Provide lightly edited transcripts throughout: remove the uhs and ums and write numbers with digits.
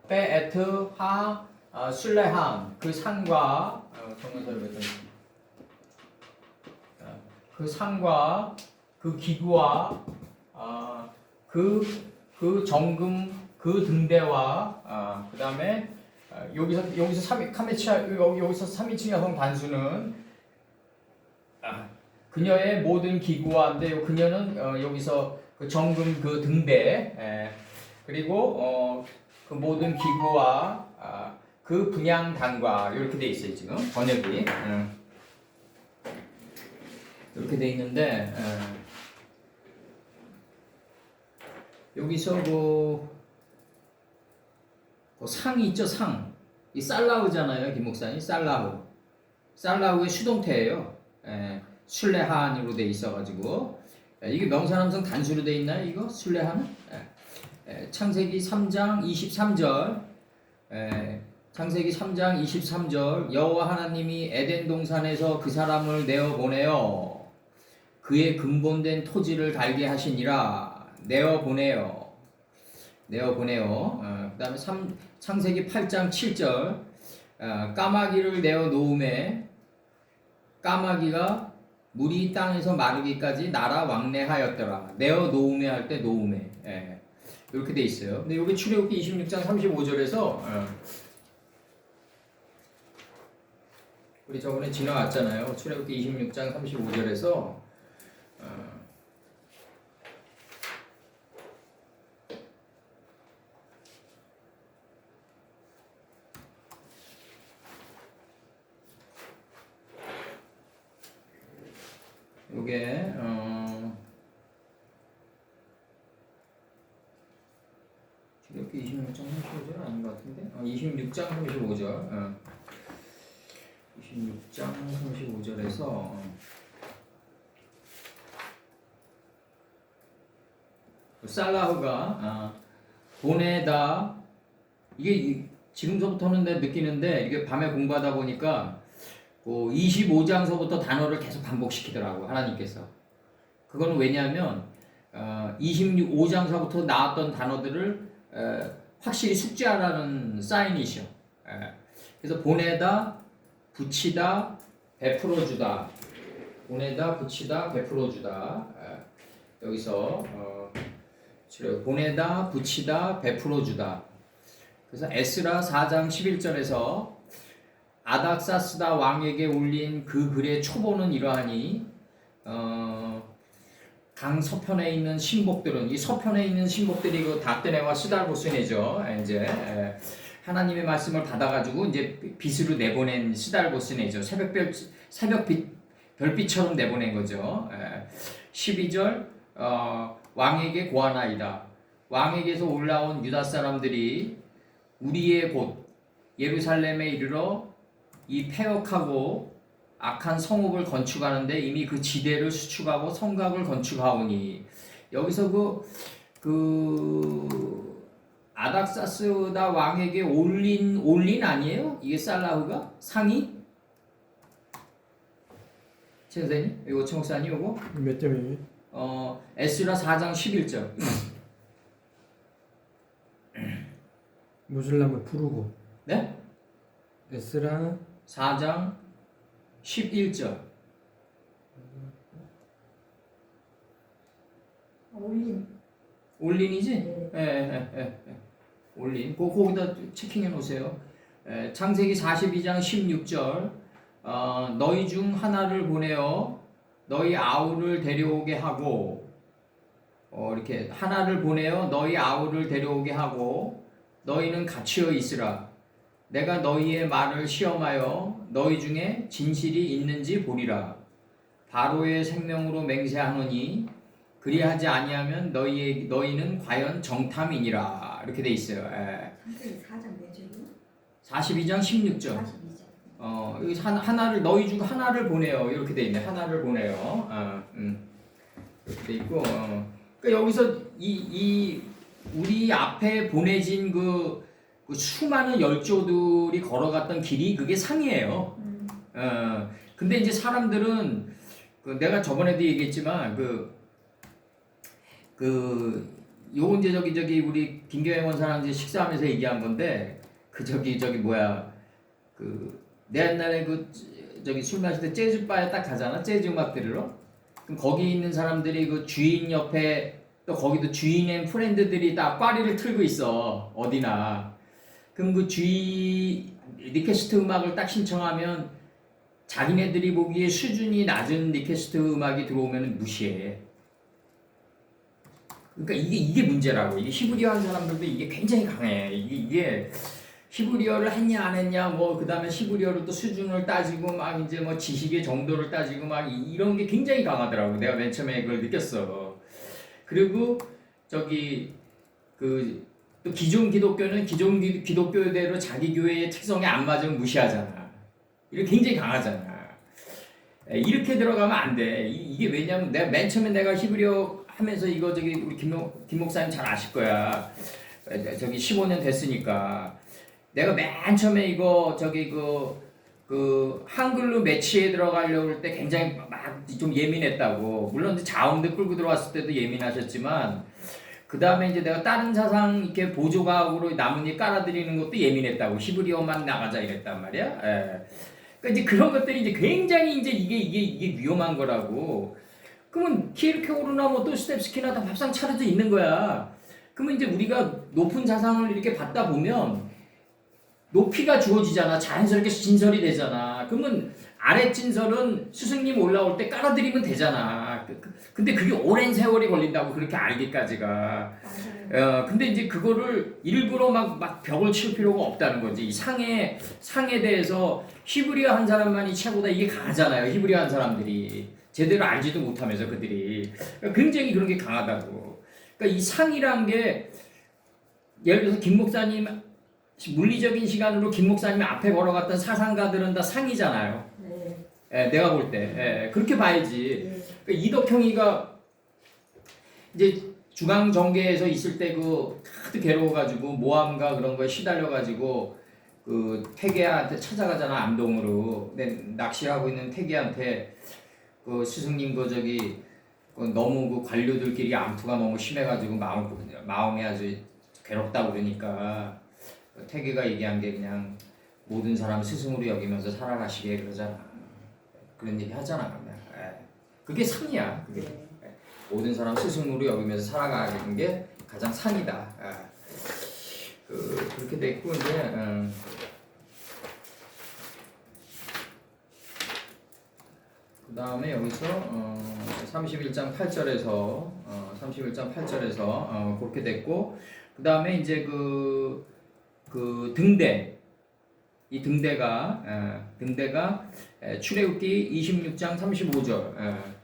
베에트 하 술레함 그 산과 그 산과 그 기구와 그 정금 그 등대와 그 다음에 여기서 3인칭 여성 단수는 그녀의 모든 기구와인데 그녀는 여기서 그 정금 그 등대 그리고 그 모든 기구와 그 분향단과 이렇게 돼 있어요 지금 번역이 이렇게 돼 있는데 여기서 그 상이 있죠 상 이 살라우잖아요 김 목사님 살라우의 수동태예요 술레한으로 돼 있어가지고 이게 명사남성 단수로 돼 있나요 이거 술레한은 창세기 3장 23절 창세기 3장 23절 여호와 하나님이 에덴 동산에서 그 사람을 내어 보내어 그의 근본된 토지를 달게 하시니라 내어 보내어 그 다음에 창세기 8장 7절 까마귀를 내어 놓음에 까마귀가 물이 땅에서 마르기까지 날아 왕래하였더라 내어 놓음에 할 때 놓음에 이렇게 돼 있어요. 근데 여기 출애굽기 26장 35절에서 우리 저번에 지나왔잖아요. 출애굽기 26장 35절에서 요게 출애굽기 26장 35절 아닌 것 같은데 26장 35절 26장 35절에서 살라흐가 보내다 이게 지금서부터는 내가 느끼는데 이게 밤에 공부하다 보니까 25장서부터 단어를 계속 반복시키더라고 하나님께서. 그거는 왜냐하면 25장서부터 나왔던 단어들을 확실히 숙지하라는 사인이셔. 그래서 보내다, 붙이다, 베풀어주다. 보내다, 붙이다, 베풀어주다. 여기서 보내다, 붙이다, 베풀어주다. 그래서 에스라 4장 11절에서 아닥사스다 왕에게 올린 그 글의 초보는 이러하니 강 서편에 있는 신복들은 이 서편에 있는 신복들이 그 다떼네와 스달보스네죠. 이제 하나님의 말씀을 받아가지고 이제 빛으로 내보낸 스달보스네죠. 새벽 별빛처럼 내보낸 거죠. 12절 왕에게 고하나이다. 왕에게서 올라온 유다 사람들이 우리의 곳 예루살렘에 이르러 이 폐역하고 악한 성읍을 건축하는데 이미 그 지대를 수축하고 성곽을 건축하오니 여기서 그 아닥사스다 왕에게 올린 아니에요? 이게 살라흐가 상이? 최 선생님 이거 최 목사님 이거 몇 점이에요? 에스라 4장 11절 무슬람을 부르고 네? 에스라 4장 11절 올린이지? 예. 올린 거기다 체킹해 놓으세요. 창세기 42장 16절 너희 중 하나를 보내어 너희 아우를 데려오게 하고 이렇게 하나를 보내어 너희 아우를 데려오게 하고 너희는 갇혀 있으라. 내가 너희의 말을 시험하여 너희 중에 진실이 있는지 보리라. 바로의 생명으로 맹세하노니 그리하지 아니하면 너희는 과연 정탐이니라. 이렇게 돼 있어요. 창세기 4장 몇 절이요? 42장 16절. 42절. 여기 하나를 너희 중 하나를 보내요. 이렇게 돼 있네. 하나를 보내요. 이렇게 돼 있고. 그러니까 여기서 이 우리 앞에 보내진 그 수많은 열조들이 걸어갔던 길이 그게 상이에요. 근데 이제 사람들은 내가 저번에도 얘기했지만 요건 이제 저기 우리 김경영 원사랑 이제 식사하면서 얘기한 건데 그 저기 뭐야 그 내 옛날에 그 저기 술 마실 때 재즈 바에 딱 가잖아 재즈 음악 들으러 그럼 거기 있는 사람들이 그 주인 옆에 또 거기도 주인의 프렌드들이 다 파리를 틀고 있어 어디나 그럼 그 주인 리퀘스트 음악을 딱 신청하면 자기네들이 보기에 수준이 낮은 리퀘스트 음악이 들어오면 무시해. 그러니까 이게 문제라고. 이게 히브리어 한 사람들도 이게 굉장히 강해. 이게 히브리어를 했냐 안 했냐 뭐 그다음에 히브리어로 또 수준을 따지고 막 이제 뭐 지식의 정도를 따지고 막 이런 게 굉장히 강하더라고. 내가 맨 처음에 그걸 느꼈어. 그리고 저기 그 또 기존 기독교는 기존 기독교대로 자기 교회의 특성에 안 맞으면 무시하잖아. 이게 굉장히 강하잖아. 이렇게 들어가면 안 돼. 이게 왜냐면 내가 맨 처음에 내가 히브리어 하면서 이거 저기 우리 김 목사님 잘 아실 거야. 저기 15년 됐으니까. 내가 맨 처음에 이거 저기 그 한글로 매치에 들어가려고 할 때 굉장히 막 좀 예민했다고. 물론 자음대 끌고 들어왔을 때도 예민하셨지만 그 다음에 이제 내가 다른 사상 이렇게 보조과학으로 나뭇잎 깔아드리는 것도 예민했다고. 히브리어만 나가자 이랬단 말이야. 예. 그러니까 이제 그런 것들이 이제 굉장히 이제 이게 위험한 거라고. 그러면 키르케고르나 뭐 도스토옙스키나 다 밥상 차려져 있는 거야. 그러면 이제 우리가 높은 자상을 이렇게 받다 보면 높이가 주어지잖아. 자연스럽게 진설이 되잖아. 그러면 아래 진설은 스승님 올라올 때 깔아드리면 되잖아. 근데 그게 오랜 세월이 걸린다고 그렇게 알기까지가. 근데 이제 그거를 일부러 막 벽을 치울 필요가 없다는 거지. 이 상에 대해서 히브리어 한 사람만이 최고다 이게 강하잖아요. 히브리어 한 사람들이 제대로 알지도 못하면서 그들이 굉장히 그런 게 강하다고. 그러니까 이 상이란 게 예를 들어서 김 목사님 물리적인 시간으로 김 목사님 앞에 걸어갔던 사상가들은 다 상이잖아요. 네. 예, 내가 볼 때 그렇게 봐야지. 네. 그러니까 이덕형이가 이제 중앙정계에서 있을 때 그 하도 괴로워가지고 모함과 그런 거에 시달려가지고 그 태계한테 찾아가잖아 암동으로. 근데 낚시하고 있는 태계한테 그 스승님 그 저기 그 너무 그 관료들끼리 암투가 너무 심해가지고 마음이 아주 괴롭다 그러니까 태계가 얘기한 게 그냥 모든 사람 스승으로 여기면서 살아가시게 그러잖아. 그런 얘기 하잖아. 그게 상이야. 그게. 모든 사람 스승으로 여기면서 살아가는 게 가장 상이다. 그렇게 됐고 이제 그 다음에 여기서 31장 8절에서 그렇게 됐고 그 다음에 이제 그 등대 이 등대가 출애굽기 26장 35절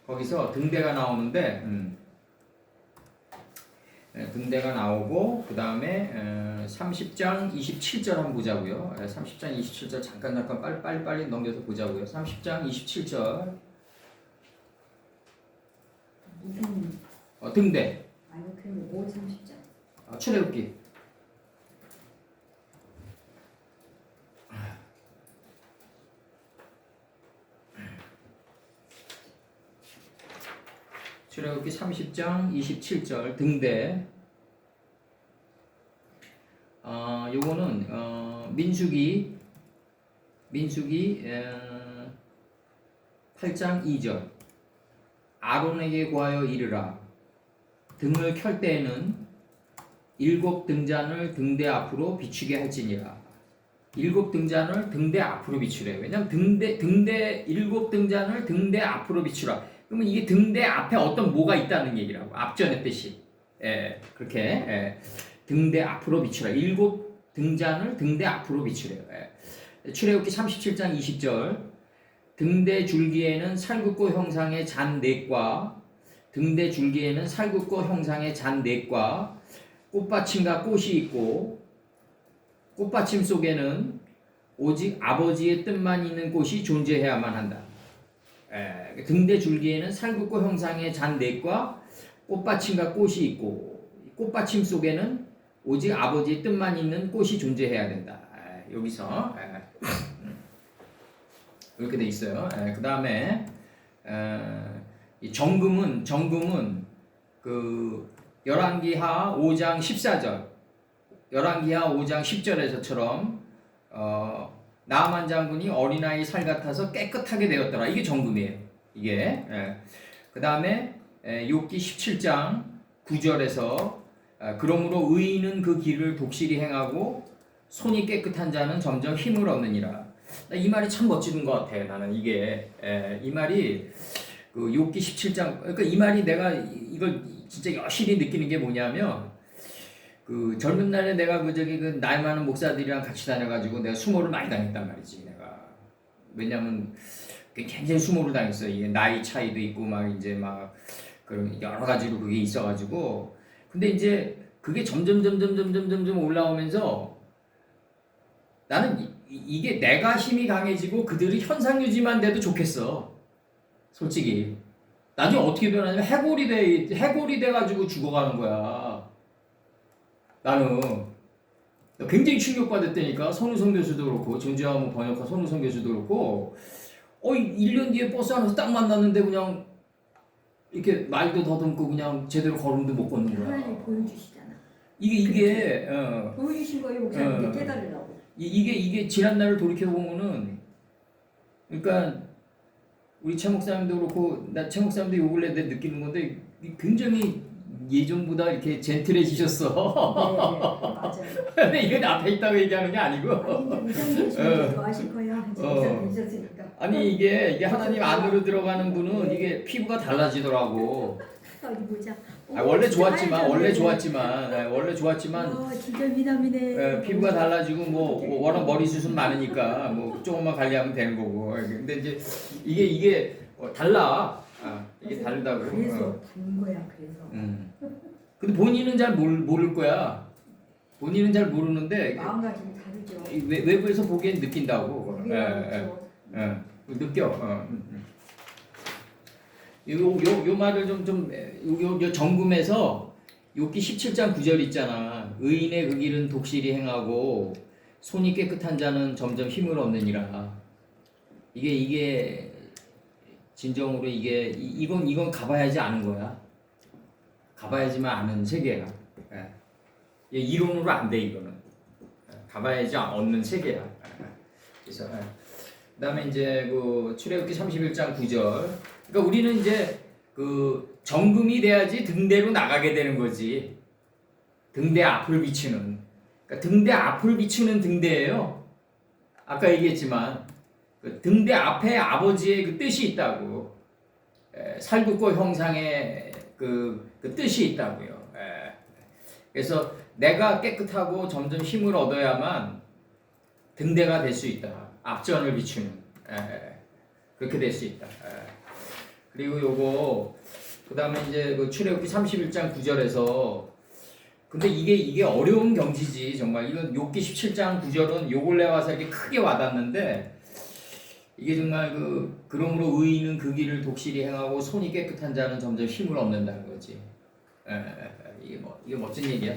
거기서 등대가 나오는데 등대가 나오고 그 다음에 30장 27절 한번 보자고요. 30장 27절 잠깐 빨리 넘겨서 보자고요. 30장 27절 무슨 등대 아니 그럼 5, 30장 출애굽기 출애굽기 30장 27절 등대 요거는 민수기 8장 2절 아론에게 구하여 이르라 등을 켤 때에는 7 등잔을 등대 앞으로 비추게 할지니라. 7 등잔을 등대 앞으로 비추래. 왜냐면 등대 7 등잔을 등대 앞으로 비추라. 그러면 이게 등대 앞에 어떤 뭐가 있다는 얘기라고. 앞전의 뜻이. 그렇게 등대 앞으로 비추라. 7 등잔을 등대 앞으로 비추래요. 출애굽기 37장 20절 등대 줄기에는 살굽고 형상의 잔 넷과 등대 줄기에는 살굽고 형상의 잔 넷과 꽃받침과 꽃이 있고 꽃받침 속에는 오직 아버지의 뜻만 있는 꽃이 존재해야만 한다. 등대 줄기에는 살굽고 형상의 잔 넷과 꽃받침과 꽃이 있고 꽃받침 속에는 오직 아버지의 뜻만 있는 꽃이 존재해야 된다. 여기서 이렇게 돼 있어요. 그 다음에 정금은 그 열왕기하 5장 14절, 열왕기하 5장 10절에서처럼 나아만 장군이 어린아이 살 같아서 깨끗하게 되었더라. 이게 정금이에요. 이게. 그 다음에 욥기 17장 9절에서 그러므로 의인은 그 길을 독실히 행하고 손이 깨끗한 자는 점점 힘을 얻느니라. 이 말이 참 멋진 것 같아. 나는 이게 이 말이 그 욥기 17장, 그러니까 이 말이 내가 이걸 진짜 여실히 느끼는 게 뭐냐면, 그 젊은 날에 내가 그 나이 많은 목사들이랑 같이 다녀가지고 내가 수모를 많이 당했단 말이지. 내가 왜냐면 굉장히 수모를 당했어. 이게 나이 차이도 있고 막 이제 막 그런 여러 가지로 그게 있어가지고. 근데 이제 그게 점점 올라오면서 나는 이게 내가 힘이 강해지고 그들이 현상 유지만 돼도 좋겠어. 솔직히. 나중에 어떻게 변하냐면 해골이 돼가지고 죽어가는 거야. 나는 굉장히 충격받았다니까. 손우성 교수도 그렇고 전주하모 번역가 손우성 교수도 그렇고 1년 뒤에 버스 안에서 딱 만났는데 그냥 이렇게 말도 더듬고 그냥 제대로 걸음도 못 걷는 거야. 하나님 보여주시잖아. 이게 보여주신 거예요, 목사님께 깨달으라고. 이게 지난 날을 돌이켜 보면은, 그러니까 우리 최 목사님도 그렇고 나 최 목사님도 요 근래 내 느끼는 건데 굉장히 예전보다 이렇게 젠틀해지셨어. 네, 맞아요. 근데 이게 앞에 있다고 얘기하는 게 아니고. 아니, 이제 목사님 좋아하실 거야. 이제 목사님 되셨으니까. 아니 이게 하나님 안으로 들어가는 분은 이게 피부가 달라지더라고. 어디 보자. 원래 좋았지만 진짜 미남이네. 피부가 달라지고 뭐 워낙 머리숱은 많으니까 뭐 조금만 관리하면 되는 거고. 근데 이제 이게 달라. 이게 다르다고. 그래서 다른 거야. 그래서. 근데 본인은 잘 모를 거야. 본인은 잘 모르는데 마음가짐이 다르죠. 외부에서 보기엔 느낀다고. 느껴. 요 말을 요 정금에서 욥기 17장 9절 있잖아. 의인의 그 길은 독실히 행하고 손이 깨끗한 자는 점점 힘을 얻느니라. 이게 진정으로 이건 가봐야지 아는 거야. 가봐야지만 아는 세계야. 이론으로 안 돼 이거는. 가봐야지 얻는 세계야. 그래서 그다음에 이제 그 출애굽기 31장 9절. 그러니까 우리는 이제 그 정금이 돼야지 등대로 나가게 되는 거지. 등대 앞을 비추는. 그러니까 등대 앞을 비추는 등대예요. 아까 얘기했지만 그 등대 앞에 아버지의 그 뜻이 있다고. 살굽고 형상의 그 뜻이 있다고요. 그래서 내가 깨끗하고 점점 힘을 얻어야만 등대가 될 수 있다. 앞전을 비추는. 그렇게 될 수 있다. 그리고 요거 그다음에 이제 그 출애굽기 31장 9절에서 근데 이게 어려운 경지지 정말. 이건 욥기 17장 9절은 요 근래 와서 이렇게 크게 와닿는데 이게 정말 그러므로 의인은 그 길을 독실히 행하고 손이 깨끗한 자는 점점 힘을 얻는다는 거지. 이게 멋진 얘기야.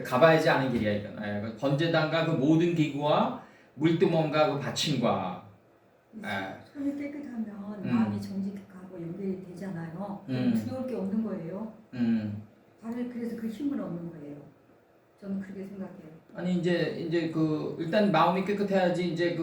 가봐야지 아는 길이야 이건. 번제단과 그 모든 기구와 물두멍과 그 받침과. 손이 깨끗하면 마음이 정직하고 연결이 되잖아요. 두려울 게 없는 거예요. 그래서 그 힘을 얻는 거예요. 저는 그렇게 생각해요. 아니 이제 일단 마음이 깨끗해야지 이제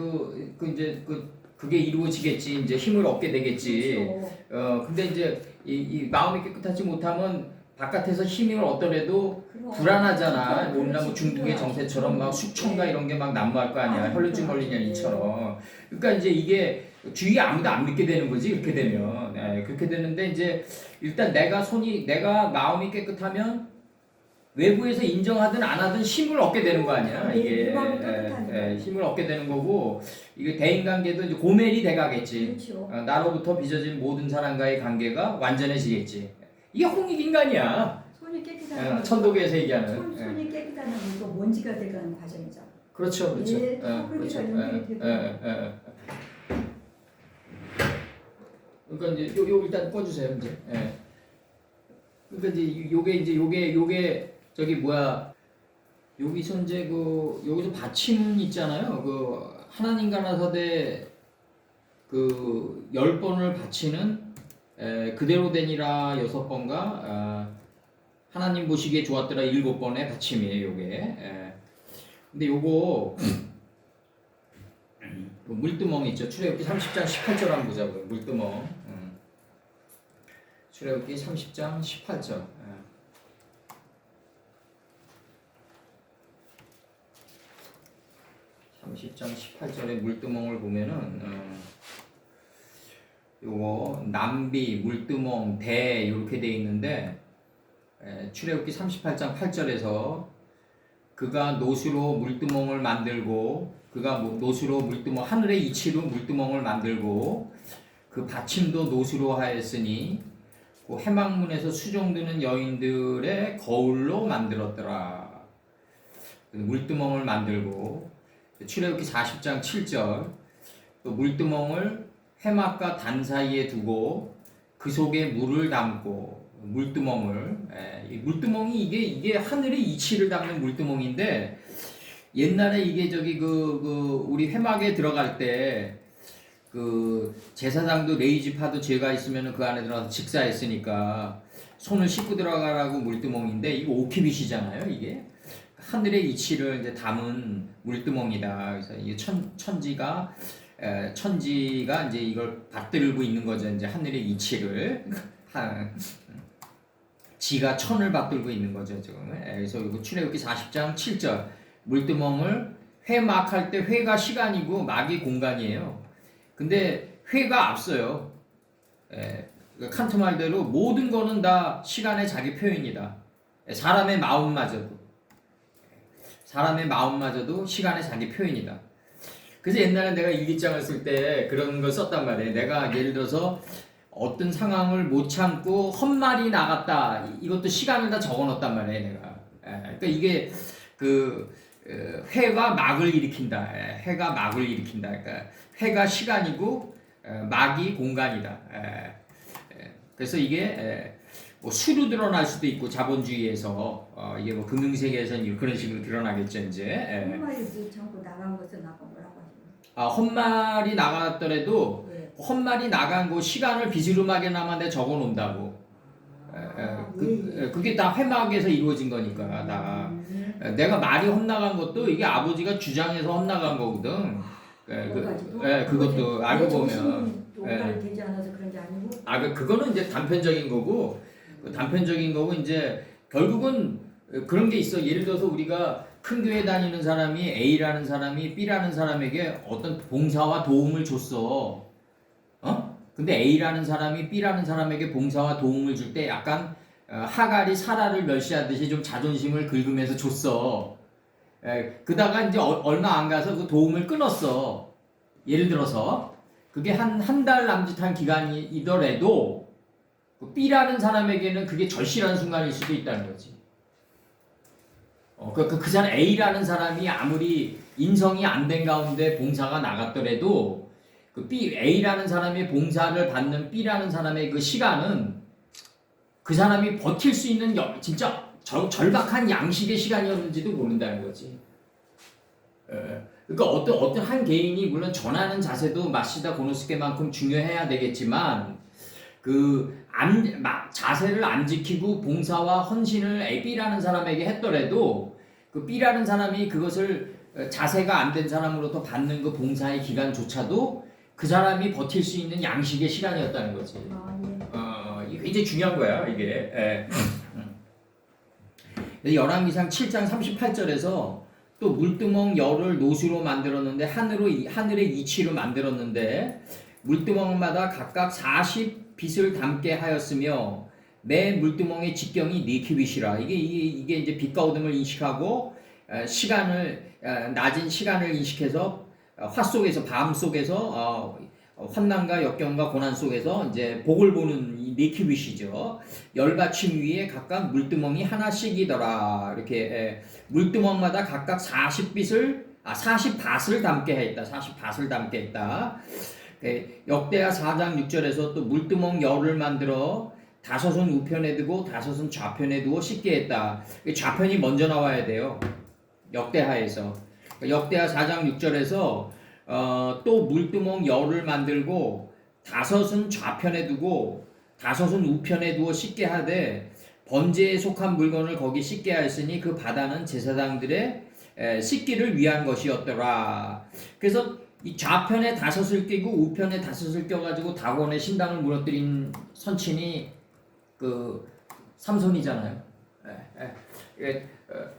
그게 이루어지겠지. 이제 힘을 얻게 되겠지. 그렇죠. 근데 이제 이 마음이 깨끗하지 못하면 바깥에서 힘을 얻더라도 불안하잖아. 오늘날 뭐 중국의 정세처럼 막 숙청가 이런 게 막 난무할 거 아니야. 혈루증 걸린 년이처럼. 그러니까 이제 이게 주위에 아무도 안 믿게 되는 거지. 이렇게 되면. 그렇게 되는데 이제 일단 내가 마음이 깨끗하면 외부에서 인정하든 안 하든 힘을 얻게 되는 거 아니야. 이게 힘을 얻게 되는 거고 이게 대인 관계도 이제 고멜이 돼가겠지. 그렇죠. 나로부터 빚어진 모든 사람과의 관계가 완전해지겠지. 이게 홍익인간이야. 손이 깨끗하면 천도교에서 얘기하는. 손이 깨끗하면 또 먼지가 돼가는 과정이죠. 그렇죠. 그렇죠. 그러니까 이제 요 일단 꺼주세요 이제. 그러니까 이제 요게 저기 뭐야 여기서 이제 여기서 받침 있잖아요. 하나님과 나사대 10번을 바치는 그대로 되니라 6번가 하나님 보시기에 좋았더라 7번의 받침이에요, 요게. 예. 근데 요거 물두멍 있죠. 출애굽기 30장 18절 한번 보자고요. 물두멍. 출애굽기 30장 18절. 30장 18절의 물두멍을 보면은 요거 남비, 물두멍, 대 이렇게 돼 있는데 출애굽기 38장 8절에서 그가 노수로 물두멍을 만들고 그가 노수로 물두멍 하늘의 이치로 물두멍을 만들고 그 받침도 노수로 하였으니 그 해막문에서 수종드는 여인들의 거울로 만들었더라. 물두멍을 만들고 출애굽기 40장 7절 또 물두멍을 해막과 단 사이에 두고 그 속에 물을 담고 물두멍을 이 물두멍이 이게 하늘의 이치를 담는 물두멍인데 옛날에 이게 저기 우리 회막에 들어갈 때 그 제사장도 레이지파도 죄가 있으면 그 안에 들어가서 직사했으니까 손을 씻고 들어가라고 물두멍인데 이거 오키빗이잖아요. 이게 하늘의 이치를 이제 담은 물두멍이다. 그래서 이게 천지가 이제 이걸 받들고 있는 거죠. 이제 하늘의 이치를 지가 천을 받들고 있는 거죠 지금. 그래서 이거 출애굽기 40장 7절 물두멍을 회막할 때 회가 시간이고 막이 공간이에요. 근데 회가 앞서요. 칸트 말대로 모든 거는 다 시간의 자기 표현이다. 사람의 마음마저도 시간의 자기 표현이다. 그래서 옛날에 내가 일기장을 쓸 때 그런 걸 썼단 말이에요. 내가 예를 들어서 어떤 상황을 못 참고 헛말이 나갔다. 이것도 시간을 다 적어놓았단 말이에요. 내가. 그러니까 이게 회가 막을 일으킨다. 회가 막을 일으킨다. 그러니까 회가 시간이고 막이 공간이다. 그래서 이게 뭐 수로 드러날 수도 있고 자본주의에서 이게 뭐 금융세계에서는 그런 식으로 드러나겠죠 이제. 헛말이 못 참고 나간 것은 아까 뭐라고 하시나요? 헛말이 나갔더라도 헛말이 나간 거 시간을 비스름하게나마 내가 적어놓는다고. 그게 다 회막에서 이루어진 거니까 다. 내가 말이 헛나간 것도 이게 아버지가 주장해서 헛나간 거거든. 그것도 알고 보면. 되지 않아서 그런 게 아니고. 그거는 이제 단편적인 거고 이제 결국은 그런 게 있어. 예를 들어서 우리가 큰 교회 다니는 사람이 A라는 사람이 B라는 사람에게 어떤 봉사와 도움을 줬어. 근데 A라는 사람이 B라는 사람에게 봉사와 도움을 줄 때 약간 하갈이 사라를 멸시하듯이 좀 자존심을 긁으면서 줬어. 그다가 이제 얼마 안 가서 그 도움을 끊었어. 예를 들어서 그게 한 달 남짓한 기간이더라도 그 B라는 사람에게는 그게 절실한 순간일 수도 있다는 거지. 그 사람 A라는 사람이 아무리 인성이 안 된 가운데 봉사가 나갔더라도 그 A라는 사람이 봉사를 받는 B라는 사람의 그 시간은 그 사람이 버틸 수 있는 진짜 절박한 양식의 시간이었는지도 모른다는 거지. 그러니까 어떤 한 개인이 물론 전하는 자세도 마시다 고노스케만큼 중요해야 되겠지만 자세를 안 지키고 봉사와 헌신을 B라는 사람에게 했더라도 그 B라는 사람이 그것을 자세가 안 된 사람으로부터 받는 그 봉사의 기간조차도 그 사람이 버틸 수 있는 양식의 시간이었다는 거지. 이게 굉장히 중요한 거야 이게. 열왕기상 7장 38절에서 또 물두멍 열을 노수로 만들었는데 하늘의 이치로 만들었는데 물두멍마다 각각 40빗을 담게 하였으며 매 물두멍의 직경이 4큐빗이라. 이게 이제 빛과 어둠을 인식하고 낮은 시간을 인식해서 화 속에서 밤 속에서 환난과 역경과 고난 속에서 이제 복을 보는 이 4큐빗이죠. 열받침 위에 각각 물두멍이 하나씩이더라. 이렇게 물두멍마다 각각 40밭을 담게 했다. 40밭을 담게 했다. 역대하 4장 6절에서 또 물두멍 열을 만들어 5은 우편에 두고 5은 좌편에 두고 씻게 했다. 좌편이 먼저 나와야 돼요. 역대하에서. 역대하 4장 6절에서 또 물두멍 열을 만들고 5은 좌편에 두고 5은 우편에 두어 씻게 하되 번제에 속한 물건을 거기 씻게 하였으니 그 바다는 제사장들의 씻기를 위한 것이었더라. 그래서 이 좌편에 다섯을 끼고 우편에 다섯을 껴가지고 다곤의 신당을 무너뜨린 선친이 그 삼손이잖아요.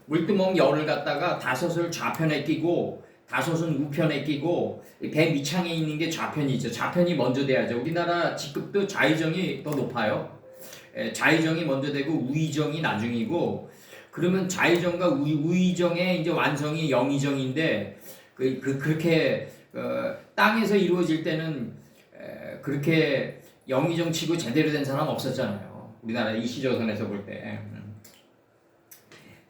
물두멍 열을 갖다가 다섯을 좌편에 끼고 다섯은 우편에 끼고 배 밑창에 있는 게 좌편이죠. 좌편이 먼저 돼야죠. 우리나라 직급도 좌의정이 더 높아요. 좌의정이 먼저 되고 우의정이 나중이고, 그러면 좌의정과 우의정의 이제 완성이 영의정인데 그렇게 땅에서 이루어질 때는 그렇게 영의정 치고 제대로 된 사람 없었잖아요. 우리나라 이시조선에서 볼 때.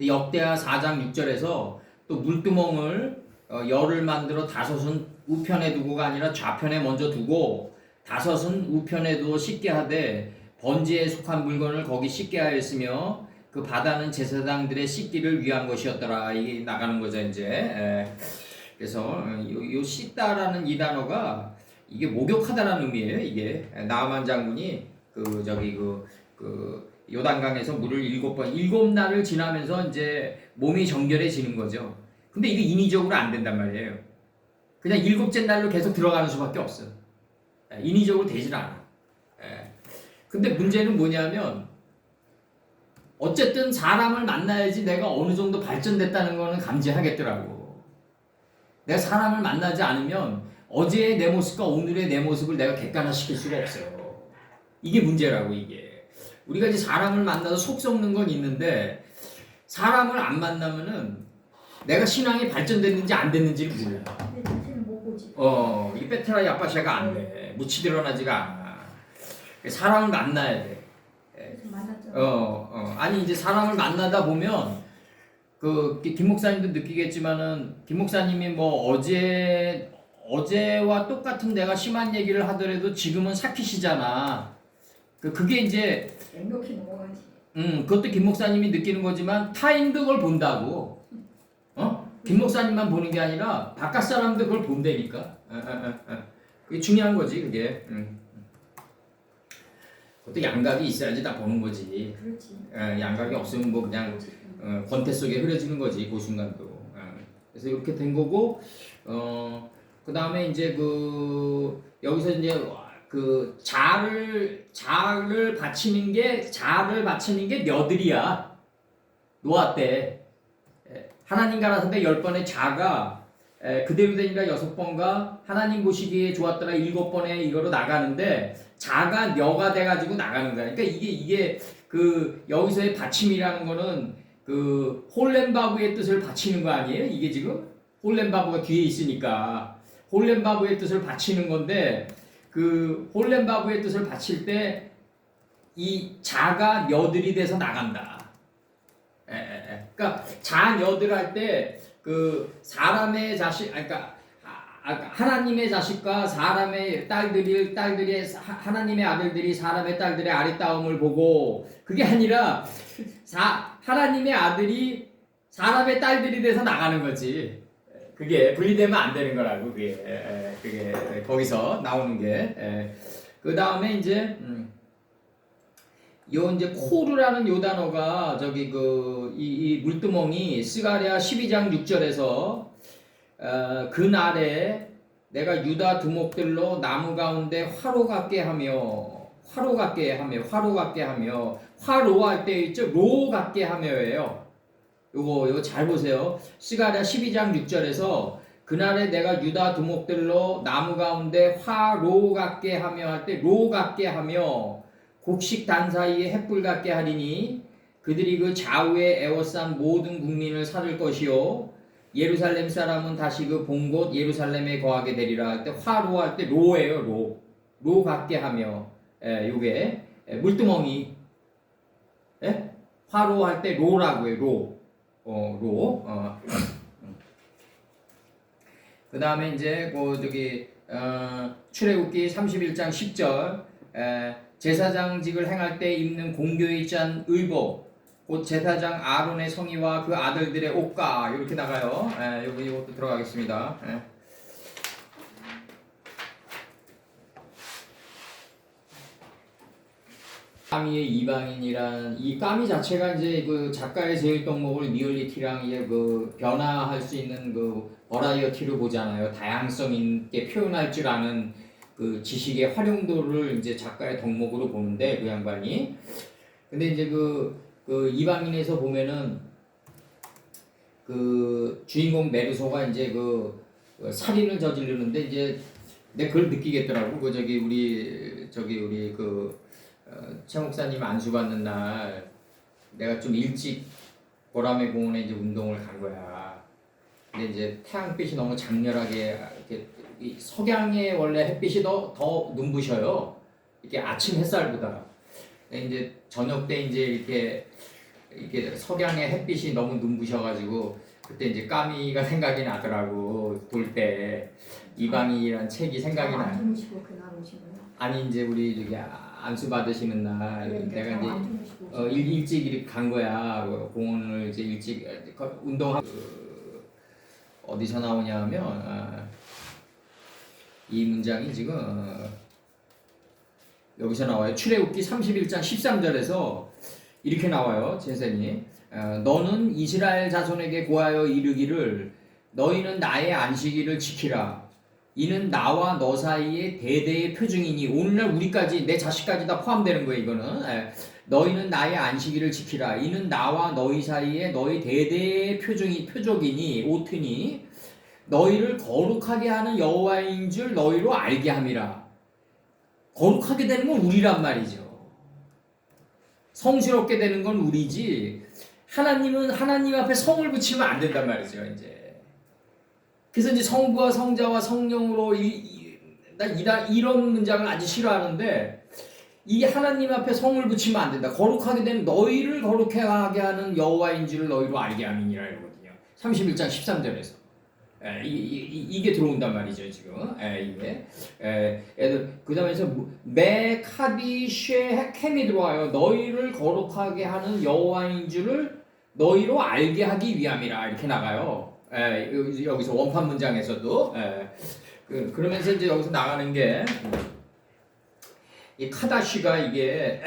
역대하 4장 6절에서 또 물두멍을 열을 만들어 다섯은 우편에 두고가 아니라 좌편에 먼저 두고 다섯은 우편에 두어 씻게 하되 번제에 속한 물건을 거기 씻게 하였으며 그 바다는 제사장들의 씻기를 위한 것이었더라. 이게 나가는 거죠 이제. 그래서 요 씻다라는 이 단어가 이게 목욕하다라는 의미예요. 이게 나아만 장군이 그 요단강에서 물을 7번 7날을 지나면서 이제 몸이 정결해지는 거죠. 근데 이게 인위적으로 안 된단 말이에요. 그냥 7째 날로 계속 들어가는 수밖에 없어. 인위적으로 되질 않아. 근데 문제는 뭐냐면 어쨌든 사람을 만나야지 내가 어느 정도 발전됐다는 거는 감지하겠더라고. 내가 사람을 만나지 않으면 어제의 내 모습과 오늘의 내 모습을 내가 객관화시킬 수가 없어요. 이게 문제라고 이게. 우리가 이제 사람을 만나서 속 썩는 건 있는데 사람을 안 만나면은 내가 신앙이 발전됐는지 안 됐는지를 몰라. 내 자신을 못 보지. 이 베테라 야빠샤가 안 돼. 묻히 드러나지가 않아. 사람을 만나야 돼. 그래서 만났죠. 아니 이제 사람을 만나다 보면 김 목사님도 느끼겠지만은 김 목사님이 뭐 어제와 똑같은 내가 심한 얘기를 하더라도 지금은 삭히시잖아. 그게 이제 넉넉히 넘어가지. 그것도 김 목사님이 느끼는 거지만 타인도 그걸 본다고. 김 목사님만 보는 게 아니라 바깥 사람도 그걸 본다니까. 그게 중요한 거지 그게. 그것도 양각이 있어야지 다 보는 거지. 그렇지. 양각이 없으면 뭐 그냥 권태 속에 흐려지는 거지 그 순간도. 그래서 이렇게 된 거고, 그 다음에 이제 여기서 이제 자를 바치는 게 며느리야. 노아 때 하나님 가라사대 10번의 자가 그대로 되니까 6번가 하나님 보시기에 좋았더라 7번에 이거로 나가는데 자가 녀가 돼가지고 나가는 거야. 그러니까 이게 여기서의 받침이라는 거는 홀렘바브의 뜻을 바치는 거 아니에요? 이게 지금 홀렘바브가 뒤에 있으니까 홀렘바브의 뜻을 바치는 건데 홀렘바브의 뜻을 바칠 때 이 자가 녀들이 돼서 나간다. 그러니까 자녀들 할 때 사람의 자식, 그러니까 하나님의 자식과 사람의 딸들이 하나님의 아들들이 사람의 딸들의 아리따움을 보고 그게 아니라 하나님의 아들이 사람의 딸들이 돼서 나가는 거지. 그게 분리되면 안 되는 거라고 그게 거기서 나오는 게. 그 다음에 이제 이제 코르라는 요 단어가 이 물두멍이 스가랴 12장 6절에서 그날에 내가 유다 두목들로 나무 가운데 화로 같게 하며 화로 할 때 있죠. 로 같게 하며예요. 요거 잘 보세요. 스가랴 12장 6절에서 그날에 내가 유다 두목들로 나무 가운데 화로 같게 하며 할 때 로 같게 하며 곡식 단 사이에 햇불 같게 하리니 그들이 그 좌우에 에워싼 모든 국민을 살을 것이요 예루살렘 사람은 다시 그 본 곳 예루살렘에 거하게 되리라. 할 때 화로 할 때 로예요. 로 같게 하며 요게 물두멍이 화로 할 때 로라고 해요. 그 다음에 이제 출애굽기 31장 10절 제사장직을 행할 때 입는 공교의 짠 의복 곧 제사장 아론의 성의와 그 아들들의 옷가 이렇게 나가요. 이것도 들어가겠습니다. 까미의 이방인이란 이 까미 자체가 이제 그 작가의 제일 덕목을 리얼리티랑 이제 그 변화할 수 있는 그 버라이어티를 보잖아요. 다양성 있게 표현할 줄 아는 그 지식의 활용도를 이제 작가의 덕목으로 보는데 그 양반이. 근데 이제 그 이방인에서 보면은 그 주인공 메르소가 이제 그 살인을 저지르는데 이제 내가 그걸 느끼겠더라고. 그 우리 최 목사님 안수 받는 날 내가 좀 일찍 보라매 공원에 이제 운동을 간 거야. 근데 이제 태양빛이 너무 장렬하게 이렇게 이 석양의 원래 햇빛이 더 눈부셔요. 이렇게 아침 햇살보다. 근데 이제 저녁 때 이제 이렇게 석양의 햇빛이 너무 눈부셔가지고 그때 이제 까미가 생각이 나더라고. 돌 때 이방인이란 책이 생각이 나. 안 주무시고 그날 오신 거예요? 아니 이제 우리 저기 안수 받으시는 날 그러니까 내가 안 이제 주무시고 오신 일찍 이렇게 간 거야. 공원을 이제 일찍 운동하고 어디서 나오냐면 이 문장이 지금 여기서 나와요. 출애굽기 31장 13절에서 이렇게 나와요. 제선이 너는 이스라엘 자손에게 고하여 이르기를 너희는 나의 안식일을 지키라. 이는 나와 너 사이의 대대의 표징이니 오늘날 우리까지 내 자식까지 다 포함되는 거예요. 이거는 너희는 나의 안식일을 지키라. 이는 나와 너희 사이에 너희 대대의 표적이니 오트니 너희를 거룩하게 하는 여호와인 줄 너희로 알게 함이라. 거룩하게 되는 건 우리란 말이죠. 성스럽게 되는 건 우리지. 하나님은 하나님 앞에 성을 붙이면 안 된단 말이죠. 이제. 그래서 이제 성부와 성자와 성령으로 나 이런 문장을 아주 싫어하는데 이게 하나님 앞에 성을 붙이면 안 된다. 거룩하게 되는 너희를 거룩하게 하는 여호와인 줄을 너희로 알게 함이니라 이러거든요. 31장 13절에서. 이게 들어온단 말이죠 지금. 이게 그 다음에서 메카디쉐 캠이 들어와요. 너희를 거룩하게 하는 여호와인 줄을 너희로 알게 하기 위함이라 이렇게 나가요. 여기서 원판 문장에서도 그러면서 이제 여기서 나가는 게 이 카다시가 이게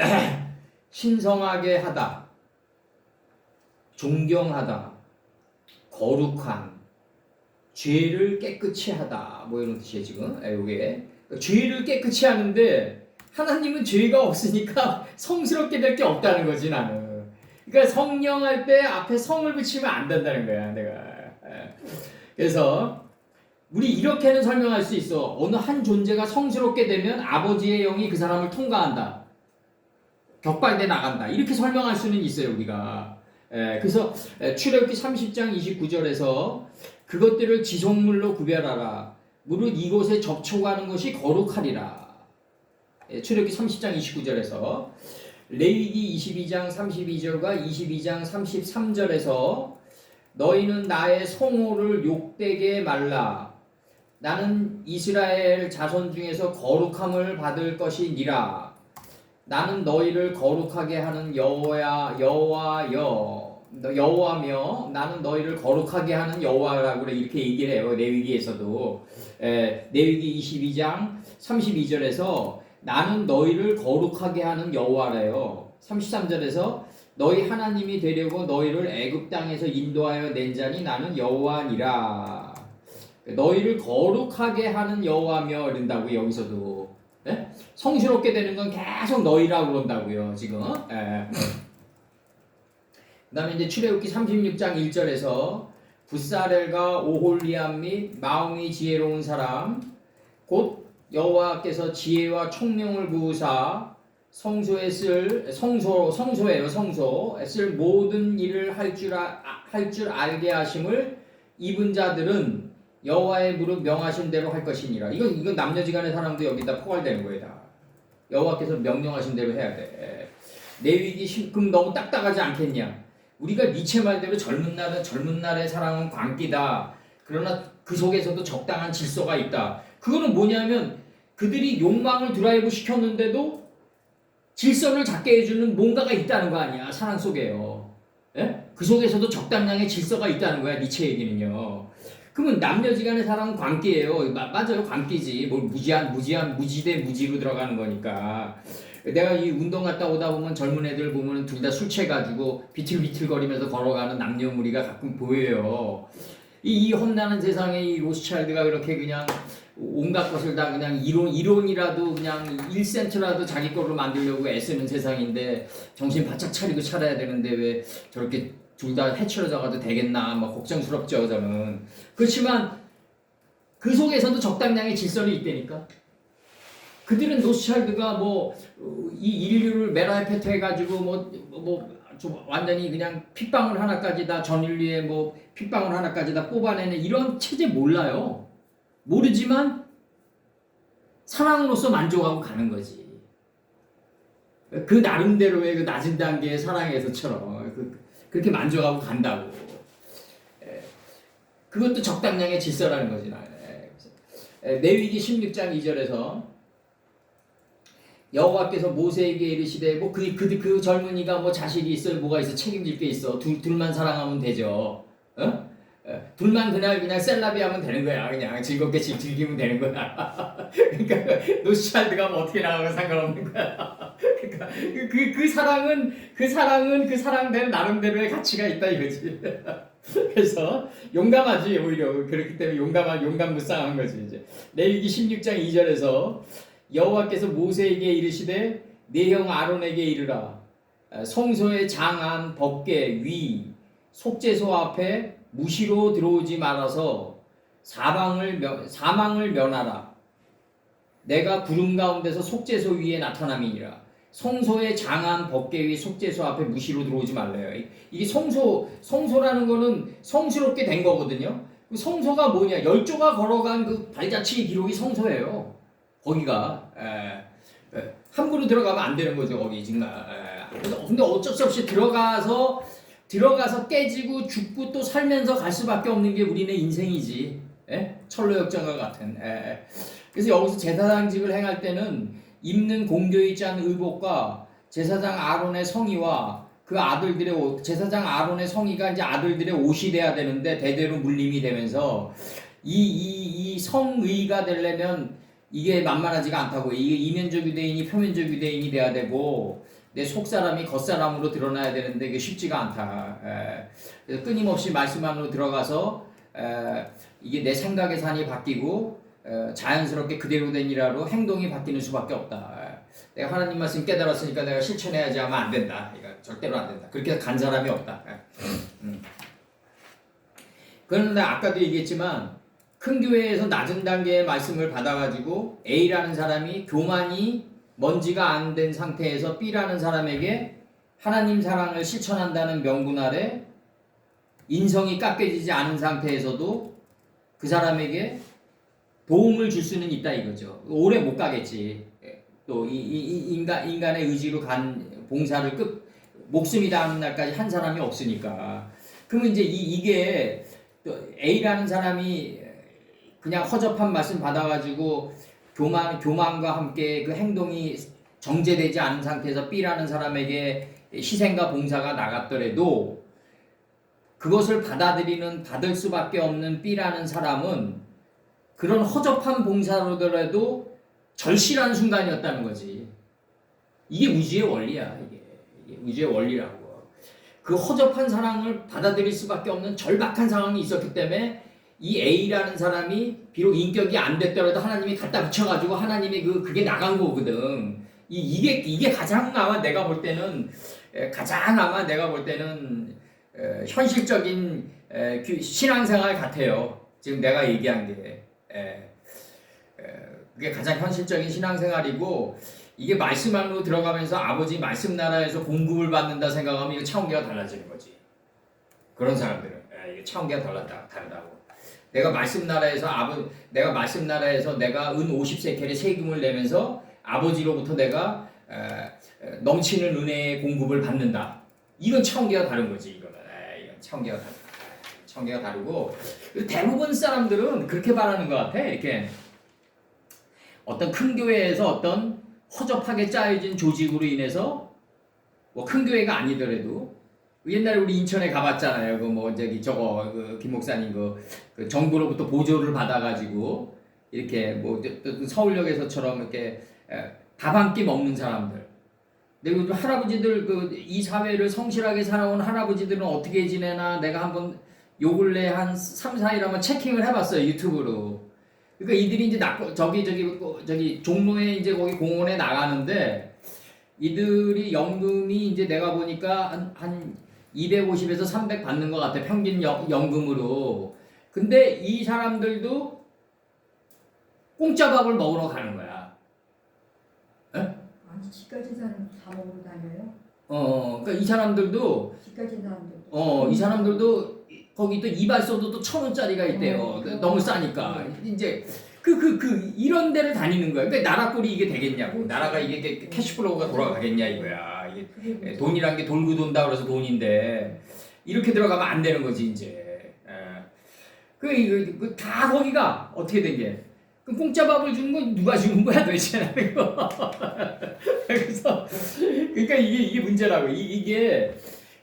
신성하게 하다, 존경하다, 거룩한, 죄를 깨끗이 하다 뭐 이런 뜻이에요 지금. 이게 죄를 깨끗이 하는데 하나님은 죄가 없으니까 성스럽게 될 게 없다는 거지 나는. 그러니까 성령할 때 앞에 성을 붙이면 안 된다는 거야 내가. 그래서 우리 이렇게는 설명할 수 있어. 어느 한 존재가 성스럽게 되면 아버지의 영이 그 사람을 통과한다. 격발돼 나간다. 이렇게 설명할 수는 있어요 우리가. 그래서 출애굽기 30장 29절에서 그것들을 지속물로 구별하라. 무릇 이곳에 접촉하는 것이 거룩하리라. 출애굽기 30장 29절에서 레위기 22장 32절과 22장 33절에서 너희는 나의 성호를 욕되게 말라. 나는 이스라엘 자손 중에서 거룩함을 받을 것이니라. 나는 너희를 거룩하게 하는 여호와며 나는 너희를 거룩하게 하는 여호와라고 이렇게 얘기를 해요. 레위기에서도. 레위기 22장 32절에서 나는 너희를 거룩하게 하는 여호와래요. 33절에서 너희 하나님이 되려고 너희를 애굽 땅에서 인도하여 낸 자니 나는 여호와니라. 너희를 거룩하게 하는 여호와며 이런다고 여기서도. 성스럽게 되는 건 계속 너희라고 그런다고요 지금. 그 다음에 이제 출애굽기 36장 1절에서 붓사렐과 오홀리암 및 마음이 지혜로운 사람 곧 여호와께서 지혜와 총명을 부으사 성소에 쓸 모든 일을 할 줄 알게 하심을 입은 자들은 여호와의 무릇 명하신 대로 할 것이니라. 이건 남녀지간의 사람도 여기다 포괄되는 거예요 다. 여호와께서 명령하신 대로 해야 돼. 레위기 그럼 너무 딱딱하지 않겠냐? 우리가 니체 말대로 젊은 날의 사랑은 광기다. 그러나 그 속에서도 적당한 질서가 있다. 그거는 뭐냐면 그들이 욕망을 드라이브 시켰는데도 질서를 잡게 해주는 뭔가가 있다는 거 아니야. 사랑 속에요. 그 속에서도 적당량의 질서가 있다는 거야. 니체 얘기는요. 그러면 남녀지간의 사랑은 광기예요. 맞아요. 광기지. 뭐 무지대 무지로 들어가는 거니까. 내가 이 운동 갔다 오다 보면 젊은 애들 보면 둘 다 술 취해가지고 비틀비틀거리면서 걸어가는 남녀무리가 가끔 보여요. 이 험난한 세상에 이 로스차일드가 그렇게 그냥 온갖 것을 다 그냥 이론이라도 그냥 1센트라도 자기 걸로 만들려고 애쓰는 세상인데 정신 바짝 차리고 살아야 되는데 왜 저렇게 둘 다 해치러져가도 되겠나 막 걱정스럽죠 저는. 그렇지만 그 속에서도 적당량의 질서는 있다니까. 그들은 로스차일드가 뭐 이 인류를 메라이페트 해가지고 좀 완전히 그냥 핏방울 하나까지 다 전 인류의 뭐 핏방울 하나까지 다 뽑아내는 이런 체제 몰라요. 모르지만 사랑으로서 만족하고 가는 거지. 그 나름대로의 그 낮은 단계의 사랑에서처럼 그렇게 만족하고 간다고. 그것도 적당량의 질서라는 거지. 레위기 16장 2절에서 여호와께서 모세에게 이르시되 뭐 그 젊은이가 뭐 자식이 있어 뭐가 있어 책임질 게 있어 둘만 사랑하면 되죠. 어? 둘만 그냥 셀라비 하면 되는 거야. 그냥 즐겁게 즐기면 되는 거야. 그러니까 노스차일드가 뭐 어떻게 나가고 상관없는 거야. 그러니까 그 사랑은 그 사랑대로 나름대로의 가치가 있다 이거지. 그래서 용감하지 오히려. 그렇기 때문에 용감무쌍한 거지. 이제 레위기 16장 2절에서 여호와께서 모세에게 이르시되 네 형 아론에게 이르라. 성소의 장안 법궤 위 속죄소 앞에 무시로 들어오지 말아서 사망을 면하라. 내가 구름 가운데서 속죄소 위에 나타남이니라. 성소의 장안 법궤 위 속죄소 앞에 무시로 들어오지 말래요. 이게 성소라는 거는 성스럽게 된 거거든요. 그 성소가 뭐냐? 열조가 걸어간 그 발자취 기록이 성소예요. 거기가 함부로 들어가면 안 되는 거죠. 거기 정말. 근데 어쩔 수 없이 들어가서 깨지고 죽고 또 살면서 갈 수밖에 없는 게 우리네 인생이지. 철로역정과 같은. 그래서 여기서 제사장직을 행할 때는 입는 공교에 짠 의복과 제사장 아론의 성의와 그 아들들의 옷, 제사장 아론의 성의가 이제 아들들의 옷이 돼야 되는데 대대로 물림이 되면서 이 성의가 되려면 이게 만만하지가 않다고. 이게 이면적 유대인이 표면적 유대인이 돼야 되고 내 속사람이 겉사람으로 드러나야 되는데 이게 쉽지가 않다. 그래서 끊임없이 말씀 안으로 들어가서 이게 내 생각의 산이 바뀌고 자연스럽게 그대로 된 일하로 행동이 바뀌는 수밖에 없다. 내가 하나님 말씀 깨달았으니까 내가 실천해야지 하면 안 된다. 이거 절대로 안 된다. 그렇게 간 사람이 없다. 그런데 아까도 얘기했지만 큰 교회에서 낮은 단계의 말씀을 받아가지고 A라는 사람이 교만이 먼지가 안 된 상태에서 B라는 사람에게 하나님 사랑을 실천한다는 명분 아래 인성이 깎여지지 않은 상태에서도 그 사람에게 도움을 줄 수는 있다 이거죠. 오래 못 가겠지. 또 인간의 의지로 간 봉사를 목숨이 닿는 날까지 한 사람이 없으니까. 그러면 이제 이게 또 A라는 사람이 그냥 허접한 말씀 받아가지고 교만과 함께 그 행동이 정제되지 않은 상태에서 B라는 사람에게 희생과 봉사가 나갔더라도 그것을 받을 수밖에 없는 B라는 사람은 그런 허접한 봉사로더라도 절실한 순간이었다는 거지. 이게 우주의 원리야. 이게 우주의 원리라고. 그 허접한 사랑을 받아들일 수밖에 없는 절박한 상황이 있었기 때문에 이 A라는 사람이 비록 인격이 안 됐더라도 하나님이 갖다 붙여가지고 하나님이 그게 나간 거거든. 이게 가장 아마 내가 볼 때는 현실적인 신앙생활 같아요. 지금 내가 얘기한 게. 그게 가장 현실적인 신앙생활이고 이게 말씀 안으로 들어가면서 아버지 말씀 나라에서 공급을 받는다 생각하면 이거 차원계가 달라지는 거지. 그런 사람들은 이게 차원계가 다르다고. 내가 말씀 나라에서 내가 은 50세켈의 세금을 내면서 아버지로부터 내가 넘치는 은혜의 공급을 받는다. 이건 차원계가 다른 거지. 이건 차원계가 다르고 대부분 사람들은 그렇게 말하는 것 같아. 이렇게 어떤 큰 교회에서 어떤 허접하게 짜여진 조직으로 인해서 뭐 큰 교회가 아니더라도 옛날에 우리 인천에 가봤잖아요. 김 목사님 그 정부로부터 보조를 받아가지고 이렇게 뭐 서울역에서처럼 이렇게 밥 한 끼 먹는 사람들. 내가 요즘 할아버지들 이 사회를 성실하게 살아온 할아버지들은 어떻게 지내나 내가 한번 요 근래 한 3, 4일 한번 체킹을 해봤어요 유튜브로. 그러니까 이들이 이제 저기 종로에 이제 거기 공원에 나가는데 이들이 연금이 이제 내가 보니까 한 250에서 300 받는 것 같아 평균 연금으로. 근데 이 사람들도 공짜 밥을 먹으러 가는 거야. 에? 아니 집까지 사는 다 먹으러 다녀요? 그러니까 이 사람들도 집까지 사람들. 이 사람들도 거기 또 이발소도 또 1,000원짜리가 있대요. 너무 싸니까 이제 이런 데를 다니는 거야. 그러니까 나라 꼴이 이게 되겠냐고. 나라가 이게 캐시플로우가 돌아가겠냐 이거야. 이게 돈이란 게 돌고 돈다 그래서 돈인데 이렇게 들어가면 안 되는 거지 이제. 다 거기가 어떻게 된 게? 그럼 공짜 밥을 주는 건 누가 주는 거야 도대체? 그래서 그러니까 이게 문제라고. 이게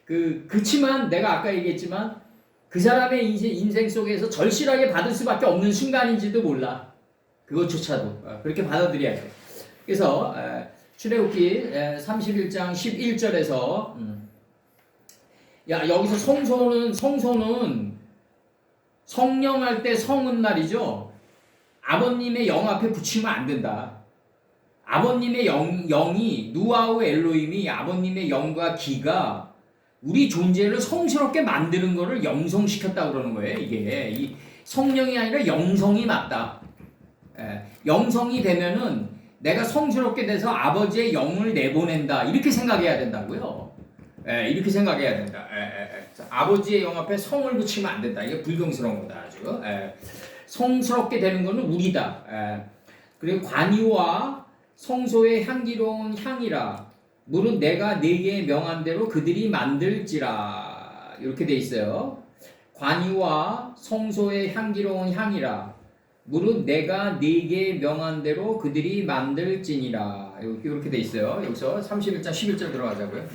그렇지만 내가 아까 얘기했지만 그 사람의 인생 속에서 절실하게 받을 수밖에 없는 순간인지도 몰라. 그것조차도 그렇게 받아들여야 돼. 그래서 출애굽기 31장 11절에서 야 여기서 성소는 성령할 때 성은 말이죠. 아버님의 영 앞에 붙이면 안 된다. 아버님의 영이 누아우 엘로힘이 아버님의 영과 기가 우리 존재를 성스럽게 만드는 거를 영성시켰다 그러는 거예요. 이게 이 성령이 아니라 영성이 맞다. 영성이 되면은 내가 성스럽게 돼서 아버지의 영을 내보낸다 이렇게 생각해야 된다고요. 이렇게 생각해야 된다. 아버지의 영 앞에 성을 붙이면 안 된다. 이게 불경스러운 거다 아주. 성스럽게 되는 거는 우리다. 그리고 관유와 성소의 향기로운 향이라 물은 내가 네게 명한 대로 그들이 만들지라 이렇게 돼 있어요. 관유와 성소의 향기로운 향이라 물은 내가 네게 명한 대로 그들이 만들지니라 이렇게 돼 있어요. 여기서 31장 11절 들어가자고요.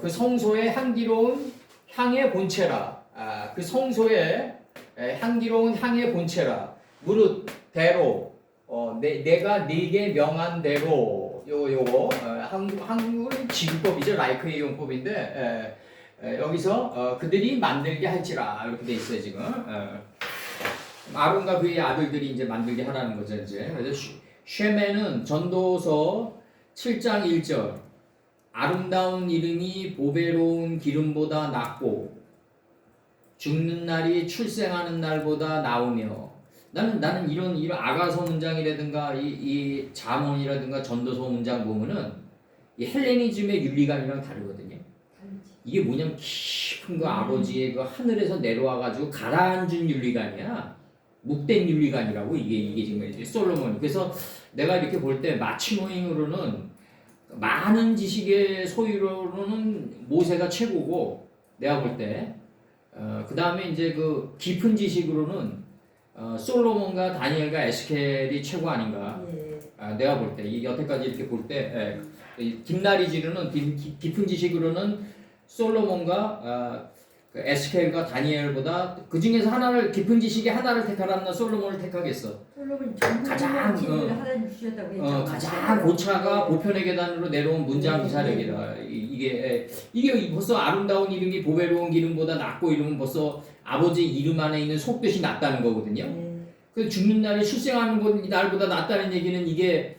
그 성소의 향기로운 향의 본체라. 그 성소의 향기로운 향의 본체라. 무릇 대로 내가 네게 명한 대로 요거 한국은 지구법이죠. 라이크의 용법인데 여기서 그들이 만들게 할지라 이렇게 돼 있어요 지금. 아론과 그의 아들들이 이제 만들게 하라는 거죠 이제. 그래서 쉐메는 전도서 7장 1절 아름다운 이름이 보배로운 기름보다 낫고 죽는 날이 출생하는 날보다 나으며 나는 이런 아가서 문장이라든가 이 잠언이라든가 전도서 문장 보면은 이 헬레니즘의 윤리관이랑 다르거든요. 이게 뭐냐면 깊은 그 아버지의 그 하늘에서 내려와 가지고 가라앉은 윤리관이야. 묵된 윤리관이라고 이게 지금 솔로몬. 그래서 내가 이렇게 볼 때 마치모잉으로는 많은 지식의 소유로는 모세가 최고고 내가 볼 때 그 다음에 이제 그 깊은 지식으로는 솔로몬과 다니엘과 에스겔이 최고 아닌가. 내가 볼 때 여태까지 이렇게 볼 때 김나리지로는 깊은 지식으로는 솔로몬과 에스겔과 다니엘보다 그 중에서 하나를 깊은 지식의 하나를 택하라면 솔로몬을 택하겠어. 솔로몬이 가장 하나님 주셨다고 했잖아. 가장 고차가 보편의 계단으로 내려온 문장 기사력이다. 이게 벌써 아름다운 이름이 보배로운 기름보다 낫고 이러면 벌써 아버지 이름 안에 있는 속뜻이 낫다는 거거든요. 그 죽는 날이 출생하는 날보다 낫다는 얘기는 이게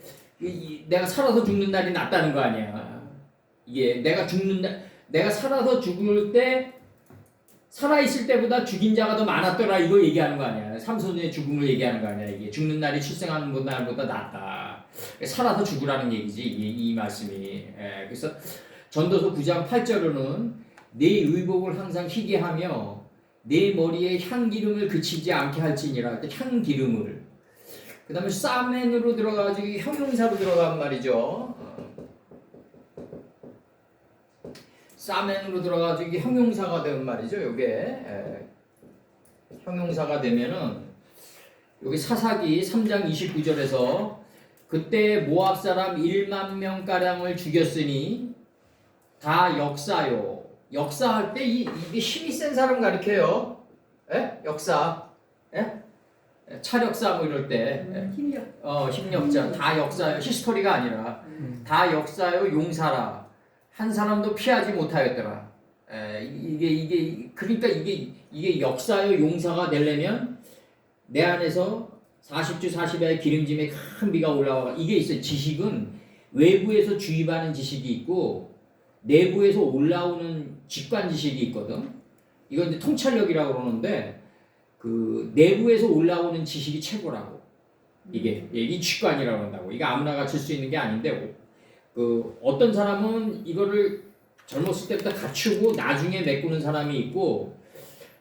내가 살아서 죽는 날이 낫다는 거 아니야. 이게 내가 살아서 죽을 때 살아있을 때보다 죽인 자가 더 많았더라 이거 얘기하는 거 아니야. 삼손의 죽음을 얘기하는 거 아니야. 이게 죽는 날이 출생하는 날보다 낫다. 살아서 죽으라는 얘기지 이 말씀이. 그래서 전도서 9장 8절로는 내 의복을 항상 희게 하며 내 머리에 향기름을 그치지 않게 할지니라. 향기름을. 그 다음에 사멘으로 들어가가지고 형용사로 들어간 말이죠. 사멘으로 들어가지고 이게 형용사가 되는 말이죠. 요게 형용사가 되면은 여기 사사기 3장 29절에서 그때 모압 사람 1만 명 가량을 죽였으니 다 역사요. 역사할 때 이게 힘이 센 사람 가리켜요. 역사. 차력사 뭐 이럴 때 힘력자 다 역사요 히스토리가 아니라 다 역사요 용사라 한 사람도 피하지 못하였더라. 이게 그러니까 이게 역사요 용사가 되려면 내 안에서 40주 40야의 기름짐에 큰 비가 올라와 이게 있어요. 지식은 외부에서 주입하는 지식이 있고 내부에서 올라오는 직관 지식이 있거든. 이건 이제 통찰력이라고 그러는데 그 내부에서 올라오는 지식이 최고라고. 이게 이 직관이라고 한다고. 이게 아무나 가질 수 있는 게 아닌데 그 어떤 사람은 이거를 젊었을 때부터 갖추고 나중에 메꾸는 사람이 있고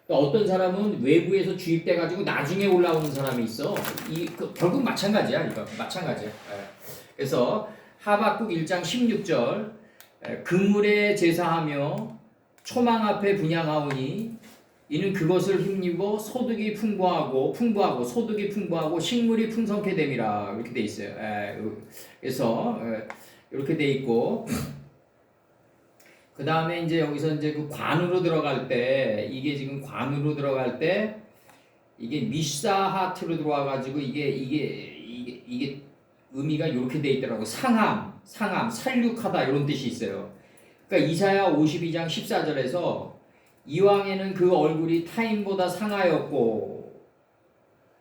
또 어떤 사람은 외부에서 주입돼 가지고 나중에 올라오는 사람이 있어. 결국 마찬가지야. 이거 마찬가지야. 그래서 하박국 1장 16절 그물에 제사하며 초망 앞에 분향하오니 이는 그것을 힘입어 소득이 풍부하고 소득이 풍부하고 식물이 풍성케 됨이라 이렇게 돼 있어요. 그래서 이렇게 돼 있고 그 다음에 이제 여기서 이제 그 관으로 들어갈 때 이게 지금 관으로 들어갈 때 이게 미사하트로 들어와 가지고 이게 의미가 이렇게 돼 있더라고. 상함, 살육하다 이런 뜻이 있어요. 그러니까 이사야 52장 14절에서 이왕에는 그 얼굴이 타인보다 상하였고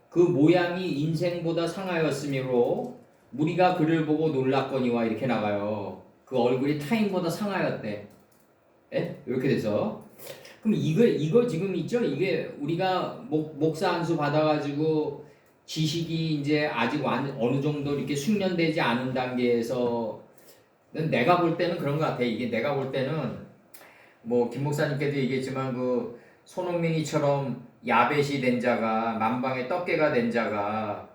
그 모양이 인생보다 상하였으므로 무리가 그를 보고 놀랐거니와 이렇게 나가요. 그 얼굴이 타인보다 상하였대. 예? 이렇게 돼서 그럼 이거 지금 있죠? 이게 우리가 목사 안수 받아가지고 지식이 이제 아직 어느 정도 이렇게 숙련되지 않은 단계에서 내가 볼 때는 그런 것 같아. 이게 내가 볼 때는 뭐 김 목사님께도 얘기했지만 그 손흥민이처럼 야벳이 된 자가 만방의 떡개가 된 자가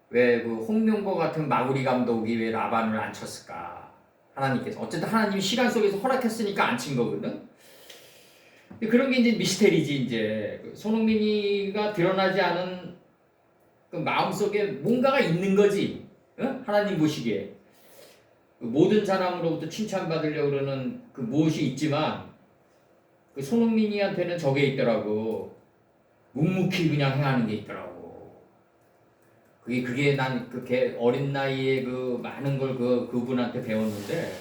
왜 그 홍명보 같은 마구리 감독이 왜 라반을 안 쳤을까? 하나님께서 어쨌든 하나님이 시간 속에서 허락했으니까 안 친 거거든. 그런 게 이제 미스테리지. 이제 손흥민이가 드러나지 않은 그 마음속에 뭔가가 있는 거지. 어? 하나님 보시기에 모든 사람으로부터 칭찬받으려고 그러는 그 무엇이 있지만 그 손흥민이한테는 저게 있더라고. 묵묵히 그냥 행하는 게 있더라고. 그게 난 그렇게 어린 나이에 그 많은 걸 그분한테 배웠는데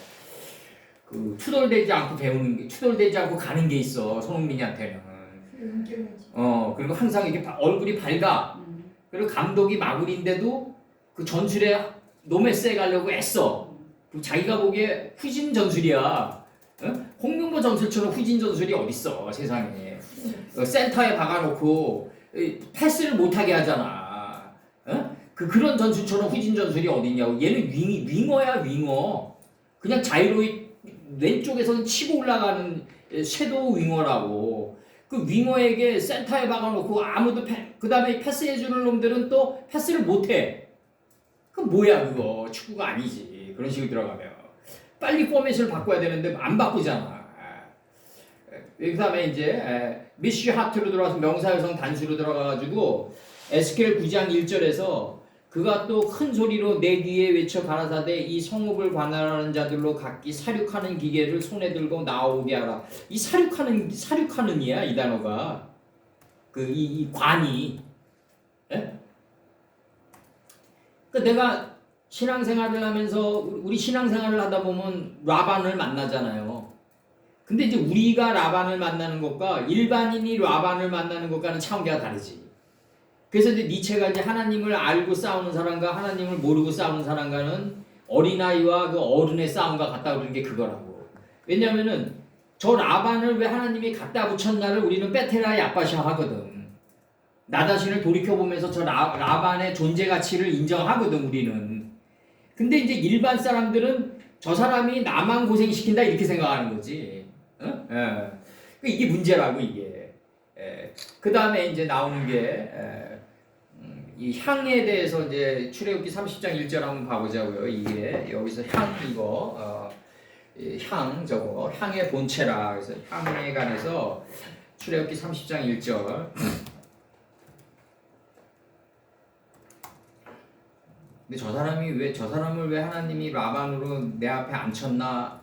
그 투덜대지 않고 가는 게 있어. 손흥민이한테는. 그리고 항상 이렇게 얼굴이 밝아. 그리고 감독이 마구리인데도 그 전술에 노메스에 가려고 애써. 그리고 자기가 보기에 후진 전술이야. 홍명보 전술처럼 후진 전술이 어딨어 세상에. 센터에 박아놓고 패스를 못하게 하잖아. 그런 전술처럼 후진 전술이 어딨냐고. 얘는 윙어야 윙어. 그냥 자유로이 왼쪽에서는 치고 올라가는 섀도우 윙어라고. 그 윙어에게 센터에 박아놓고 아무도 그 다음에 패스해주는 놈들은 또 패스를 못해. 그 뭐야 그거. 축구가 아니지. 그런 식으로 들어가면 빨리 포메이션을 바꿔야 되는데 안 바꾸잖아. 그 다음에 이제 미쉬 하트로 들어와서 명사여성 단수로 들어가가지고 에스겔 9장 1절에서 그가 또 큰 소리로 내 귀에 외쳐 가라사대 이 성읍을 관할하는 자들로 각기 사륙하는 기계를 손에 들고 나오게 하라. 이 사륙하는이야 이 단어가. 이 관이. 예? 그러니까 내가 신앙생활을 하면서 우리 신앙생활을 하다 보면 라반을 만나잖아요. 근데 이제 우리가 라반을 만나는 것과 일반인이 라반을 만나는 것과는 차원계가 다르지. 그래서 이제 니체가 이제 하나님을 알고 싸우는 사람과 하나님을 모르고 싸우는 사람과는 어린아이와 그 어른의 싸움과 같다고 그러는 게 그거라고. 왜냐면은 저 라반을 왜 하나님이 갖다 붙였나를 우리는 베테라의 아빠샤 하거든. 나 자신을 돌이켜보면서 저 라반의 존재 가치를 인정하거든 우리는. 근데 이제 일반 사람들은 저 사람이 나만 고생시킨다 이렇게 생각하는 거지. 이게 문제라고 이게. 그 다음에 이제 나오는 게 이 향에 대해서 이제 출애굽기 30장 1절 한번 봐보자고요. 이게 여기서 향 이거 향 저거 향의 본체라. 그래서 향에 관해서 출애굽기 30장 1절. 근데 저 사람을 왜 하나님이 라반으로 내 앞에 앉혔나?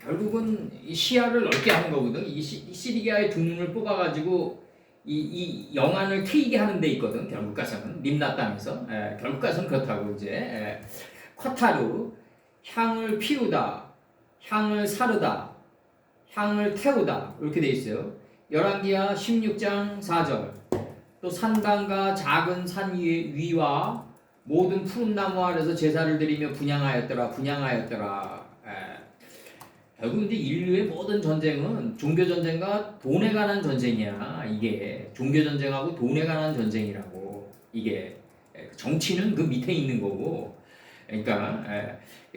결국은 이 시야를 넓게 하는 거거든. 이 시리기아의 두 눈을 뽑아가지고 이 영안을 트이게 하는 데 있거든. 결국 가서는 림나 땅에서 결국 가서는 그렇다고 이제 쿼타르 향을 피우다, 향을 사르다, 향을 태우다 이렇게 돼 있어요. 열왕기하 16장 4절 또 산당과 작은 산 위와 모든 푸른 나무 아래서 제사를 드리며 분향하였더라. 결국 이제 인류의 모든 전쟁은 종교 전쟁과 돈에 관한 전쟁이야. 이게 종교 전쟁하고 돈에 관한 전쟁이라고. 이게 정치는 그 밑에 있는 거고. 그러니까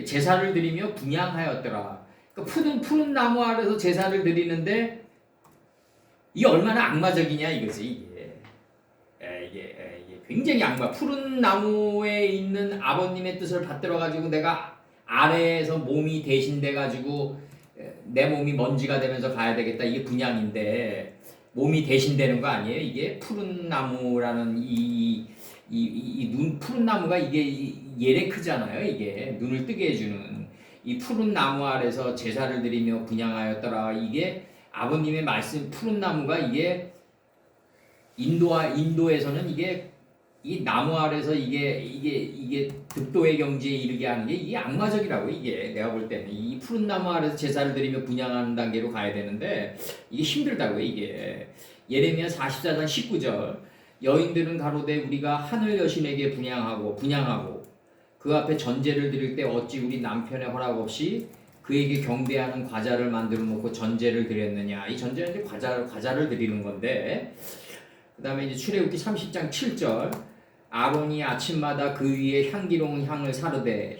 제사를 드리며 분향하였더라. 그러니까 푸른 나무 아래서 제사를 드리는데 이게 얼마나 악마적이냐 이거지 이게. 이게 굉장히 푸른 나무에 있는 아버님의 뜻을 받들어 가지고 내가 아래에서 몸이 대신돼 가지고 내 몸이 먼지가 되면서 가야 되겠다. 이게 분향인데 몸이 대신되는 거 아니에요? 이게 푸른 나무라는 푸른 나무가 이게 예레크잖아요. 이게 눈을 뜨게 해주는 이 푸른 나무 아래서 제사를 드리며 분향하였더라. 이게 아버님의 말씀 푸른 나무가 이게 인도에서는 이 나무 아래서 이게 득도의 경지에 이르게 하는 게 이게 악마적이라고. 이게 내가 볼 때는 이 푸른 나무 아래서 제사를 드리며 분향하는 단계로 가야 되는데 이게 힘들다고. 이게 예레미야 44장 19절 여인들은 가로되 우리가 하늘 여신에게 분향하고 그 앞에 전제를 드릴 때 어찌 우리 남편의 허락 없이 그에게 경배하는 과자를 만들어 놓고 전제를 드렸느냐. 이 전제는 이제 과자를 드리는 건데, 그 다음에 이제 출애굽기 30장 7절 아론이 아침마다 그 위에 향기로운 향을 사르되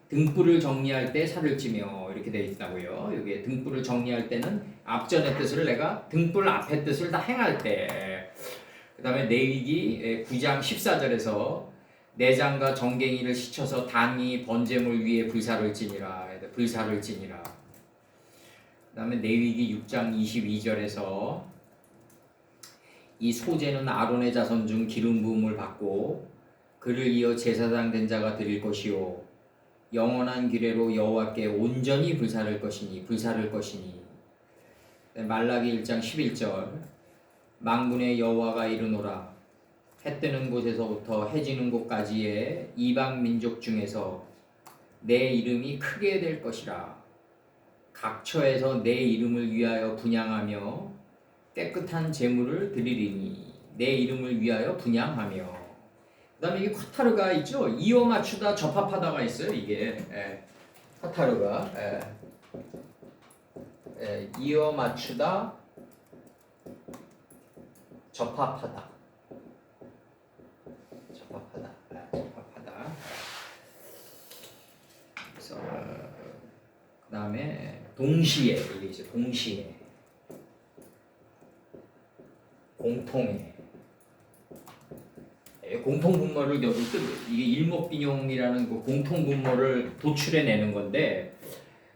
등불을 정리할 때 살을 찌며 이렇게 되어 있다고요. 여기 등불을 정리할 때는 앞전의 뜻을 내가 등불 앞의 뜻을 다 행할 때. 그 다음에 레위기 9장 14절에서 내장과 정갱이를 씻어서 당이 번제물 위에 불사를 찌니라. 그 다음에 레위기 6장 22절에서 이 소제는 아론의 자손 중 기름 부음을 받고 그를 이어 제사장 된 자가 드릴 것이요 영원한 규례로 여호와께 온전히 불사를 것이니 말라기 1장 11절 망군의 여호와가 이르노라 해 뜨는 곳에서부터 해 지는 곳까지의 이방 민족 중에서 내 이름이 크게 될 것이라 각 처에서 내 이름을 위하여 분향하며 깨끗한 제물을 드리리니 내 이름을 위하여 분향하며. 그 다음에 이게 쿼타르가 있죠. 이어 맞추다 접합하다가 있어요. 이게 쿼타르가 이어 맞추다 접합하다. 그래서 그 다음에 동시에 이게 있어요. 동시에 공통의 공통분모를 여기 이게 일목빈용이라는 그 공통분모를 도출해내는 건데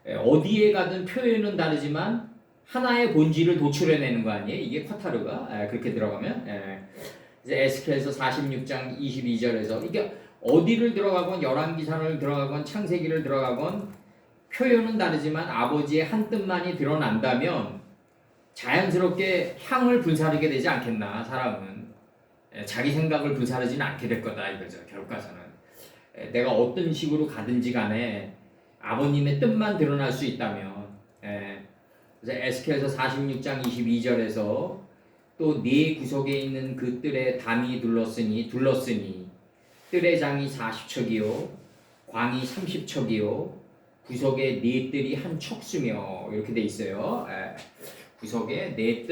어디에 가든 표현은 다르지만 하나의 본질을 도출해내는 거 아니에요? 이게 쿼타르가 그렇게 들어가면 이제 에스겔서 46장 22절에서 이게 어디를 들어가건 열왕기상을 들어가건 창세기를 들어가건 표현은 다르지만 아버지의 한 뜻만이 드러난다면 자연스럽게 향을 불사르게 되지 않겠나. 사람은 자기 생각을 불사르지는 않게 될 거다 이거죠. 결국 가서는 내가 어떤 식으로 가든지 간에 아버님의 뜻만 드러날 수 있다면 그래서 에스겔서 46장 22절에서 또 네 구석에 있는 그 뜰에 담이 둘렀으니 뜰의 장이 40척이요 광이 30척이요 구석에 네 뜰이 한 척수며 이렇게 돼 있어요. 구석에 네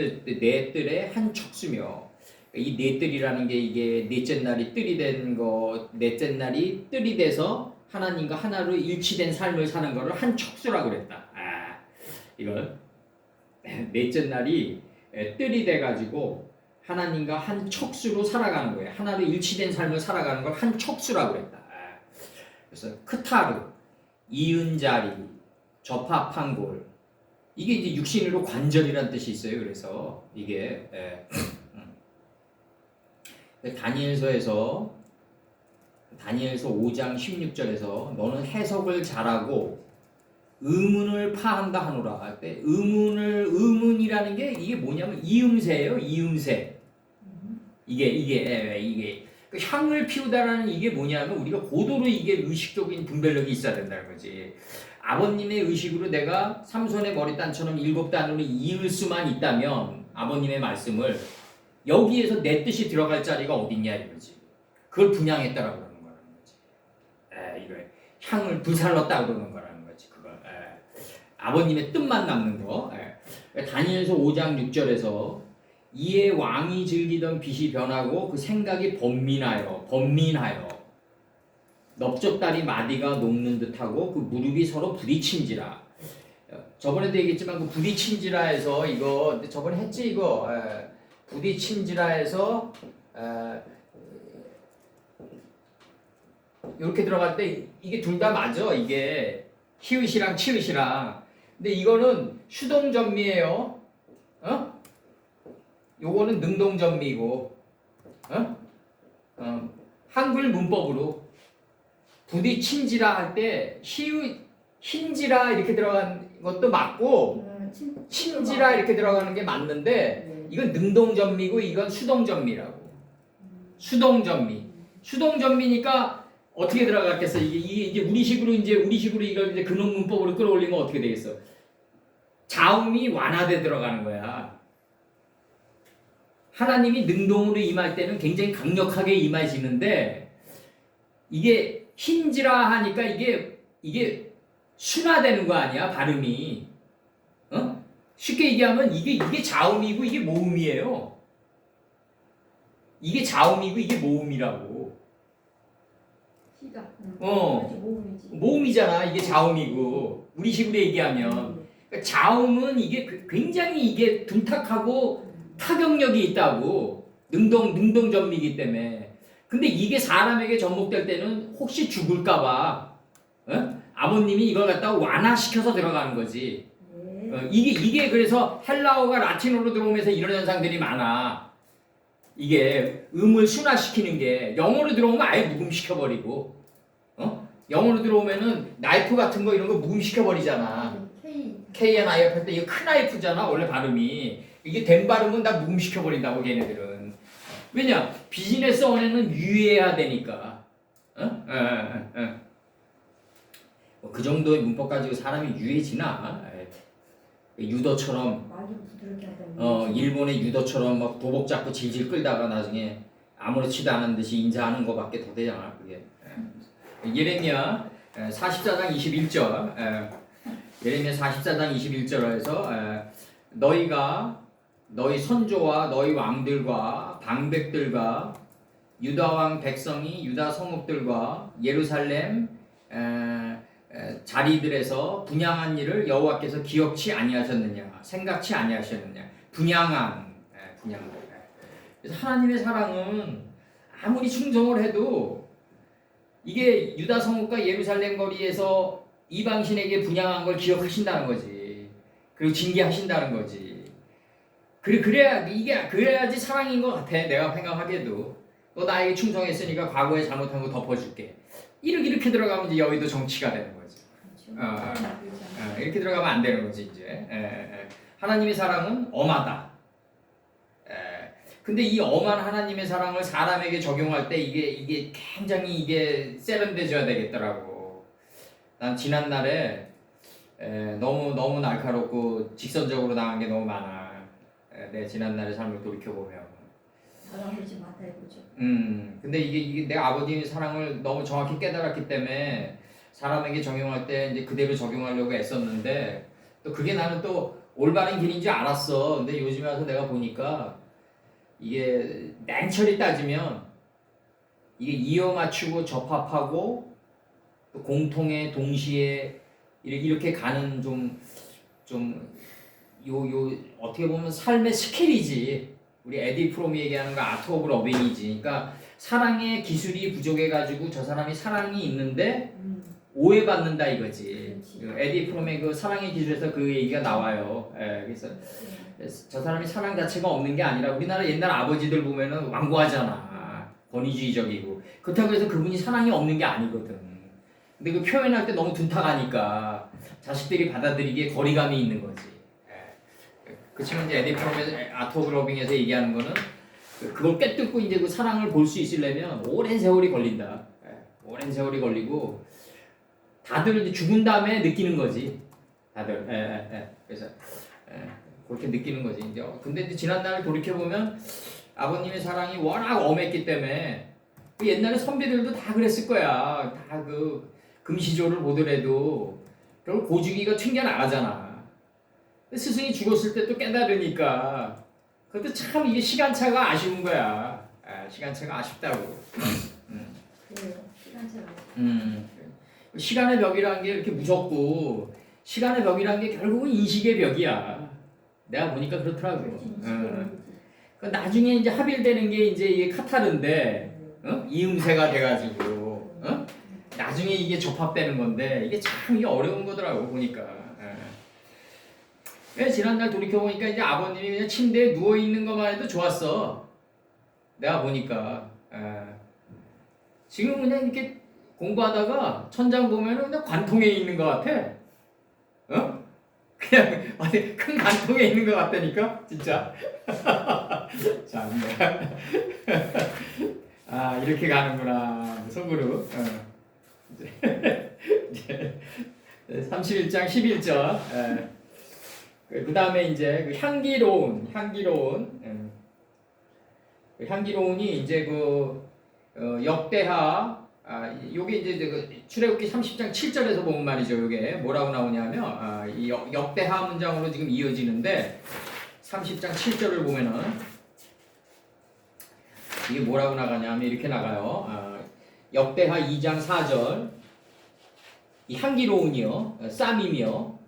뜰에 한 척수며 이 네 뜰이라는 게 이게 넷째 날이 뜰이 된 거, 넷째 날이 뜰이 돼서 하나님과 하나로 일치된 삶을 사는 거를 한 척수라고 그랬다. 이건 넷째 날이 뜰이 돼가지고 하나님과 한 척수로 살아가는 거예요. 하나로 일치된 삶을 살아가는 걸 한 척수라고 그랬다. 그래서 크타르, 이은자리, 접합한 골 이게 이제 육신으로 관절이란 뜻이 있어요. 그래서 이게 다니엘서 5장 16절에서 너는 해석을 잘하고 의문을 파한다 하노라 할 때 의문이라는 게 이게 뭐냐면 이음새예요. 이음새. 이게 그 향을 피우다라는 이게 뭐냐면 우리가 고도로 이게 의식적인 분별력이 있어야 된다는 거지. 아버님의 의식으로 내가 삼손의 머리단처럼 7단으로 이을 수만 있다면 아버님의 말씀을 여기에서 내 뜻이 들어갈 자리가 어딨냐 이거지. 그걸 분양했다라고 그러는 거라는 거지. 이거 향을 불살렀다 그러는 거라는 거지. 그걸 아버님의 뜻만 남는 거. 다니엘서 5장 6절에서 이에 왕이 즐기던 빛이 변하고 그 생각이 번민하여 넓적다리 마디가 녹는 듯하고 그 무릎이 서로 부딪힌지라. 저번에도 얘기했지만 그 부딪힌지라에서 이거 저번에 했지 이거 부딪힌지라에서 이렇게 들어갈 때 이게 둘 다 맞아. 이게 히읗이랑 치읓이랑. 근데 이거는 수동전미예요. 요거는 능동전미고. 한글 문법으로 부딪힌지라 할 때 히읗 흰지라 이렇게 들어간 것도 맞고 친지라 이렇게 들어가는 게 맞는데 이건 능동전미고 이건 수동전미라고. 수동전미니까 어떻게 들어갔겠어? 이게 우리식으로 이걸 이제 근원 문법으로 끌어올리면 어떻게 되겠어? 자음이 완화돼 들어가는 거야. 하나님이 능동으로 임할 때는 굉장히 강력하게 임하시는데 이게 흰지라 하니까 이게 순화되는 거 아니야 발음이. 쉽게 얘기하면 이게 자음이고 이게 모음이에요. 이게 자음이고 이게 모음이라고. 모음이잖아. 이게 자음이고 우리식으로 얘기하면 그러니까 자음은 이게 굉장히 이게 둔탁하고 타격력이 있다고. 능동전미이기 때문에. 근데 이게 사람에게 접목될 때는 혹시 죽을까봐 아버님이 이걸 갖다가 완화시켜서 들어가는 거지. 이게 그래서 헬라어가 라틴어로 들어오면서 이런 현상들이 많아. 이게 음을 순화시키는 게 영어로 들어오면 아예 묵음시켜버리고, 영어로 들어오면은 나이프 같은 거 이런 거 묵음시켜버리잖아. K나 IF 할 때 이거 큰 나이프잖아 원래 발음이. 이게 된 발음은 다 묵음시켜버린다고 걔네들은. 왜냐? 비즈니스 언어는 유의해야 되니까. 그 정도의 문법 가지고 사람이 유해지나? 유도처럼 일본의 유도처럼 막 도복 잡고 질질 끌다가 나중에 아무렇지도 않은 듯이 인사하는 거밖에 더 되잖아 그게. 예레미야 44장 21절. 예레미야 44장 21절에서 너희 선조와 너희 왕들과 방백들과 유다 왕 백성이 유다 성읍들과 예루살렘 자리들에서 분향한 일을 여호와께서 기억치 아니하셨느냐, 생각치 아니하셨느냐. 분향한. 그래서 하나님의 사랑은 아무리 충성을 해도 이게 유다 성읍과 예루살렘 거리에서 이방신에게 분향한 걸 기억하신다는 거지. 그리고 징계하신다는 거지. 그래야지 사랑인 것 같아. 내가 생각하기에도. 너 나에게 충성했으니까 과거에 잘못한 거 덮어줄게. 이렇게 들어가면 이제 여의도 정치가 되는 거지. 이렇게 들어가면 안 되는 거지 이제. 하나님의 사랑은 엄하다. 근데 이 엄한 하나님의 사랑을 사람에게 적용할 때 이게 굉장히 이게 세련돼져야 되겠더라고. 난 지난 날에 너무 날카롭고 직선적으로 당한 게 너무 많아. 내 지난 날의 삶을 돌이켜 보면. 근데 이게 내가 아버지의 사랑을 너무 정확히 깨달았기 때문에 사람에게 적용할 때 이제 그대로 적용하려고 애썼는데 또 그게 나는 또 올바른 길인 줄 알았어. 근데 요즘에 와서 내가 보니까 이게 냉철히 따지면 이게 이어 맞추고 접합하고 또 공통의 동시에 이렇게 가는 좀 어떻게 보면 삶의 스킬이지. 우리 에디 프롬이 얘기하는 거 아트 오브 러빙이지. 그러니까 사랑의 기술이 부족해가지고 저 사람이 사랑이 있는데 오해받는다 이거지. 에디 프롬의 그 사랑의 기술에서 그 얘기가 나와요. 그래서 저 사람이 사랑 자체가 없는 게 아니라 우리나라 옛날 아버지들 보면은 완고하잖아. 권위주의적이고. 그렇다고 해서 그분이 사랑이 없는 게 아니거든. 근데 그 표현할 때 너무 둔탁하니까 자식들이 받아들이기에 거리감이 있는 거지. 그치만 이제 에디 프롬에서 아트 오브 러빙에서 얘기하는 거는 그걸 꿰뚫고 이제 그 사랑을 볼 수 있으려면 오랜 세월이 걸린다. 오랜 세월이 걸리고 다들 이제 죽은 다음에 느끼는 거지. 다들. 그래서 그렇게 느끼는 거지. 이제 근데 이제 지난 날을 돌이켜 보면 아버님의 사랑이 워낙 엄했기 때문에 그 옛날에 선비들도 다 그랬을 거야. 다 그 금시조를 보더라도 결국 고주기가 튕겨 나가잖아. 스승이 죽었을 때 또 깨달으니까 그것도 참 이게 시간차가 아쉬운 거야. 시간차가 아쉽다고. 그래요. 시간차가. 시간의 벽이라는 게 이렇게 무섭고 시간의 벽이라는 게 결국은 인식의 벽이야. 내가 보니까 그렇더라고. 그 나중에 이제 합일되는 게 이제 이게 카타르인데 이음새가 돼가지고 나중에 이게 접합되는 건데 이게 참 이게 어려운 거더라고 보니까. 지난날 돌이켜 보니까 이제 아버님이 그냥 침대에 누워 있는 것만 해도 좋았어. 내가 보니까. 지금 그냥 이렇게 공부하다가 천장 보면은 그냥 관통에 있는 것 같아. 그냥 어디 큰 관통에 있는 것 같다니까 진짜. 참. 이렇게 가는구나 속으로. 이제 31장 11절. 그 다음에 이제 그 향기로운이 이제 그 역대하. 요게 이제 그 출애굽기 30장 7절에서 보면 말이죠. 요게 뭐라고 나오냐면 이 역대하 문장으로 지금 이어지는데 30장 7절을 보면은 이게 뭐라고 나가냐면 이렇게 나가요. 역대하 2장 4절 이 향기로운이요 쌈이며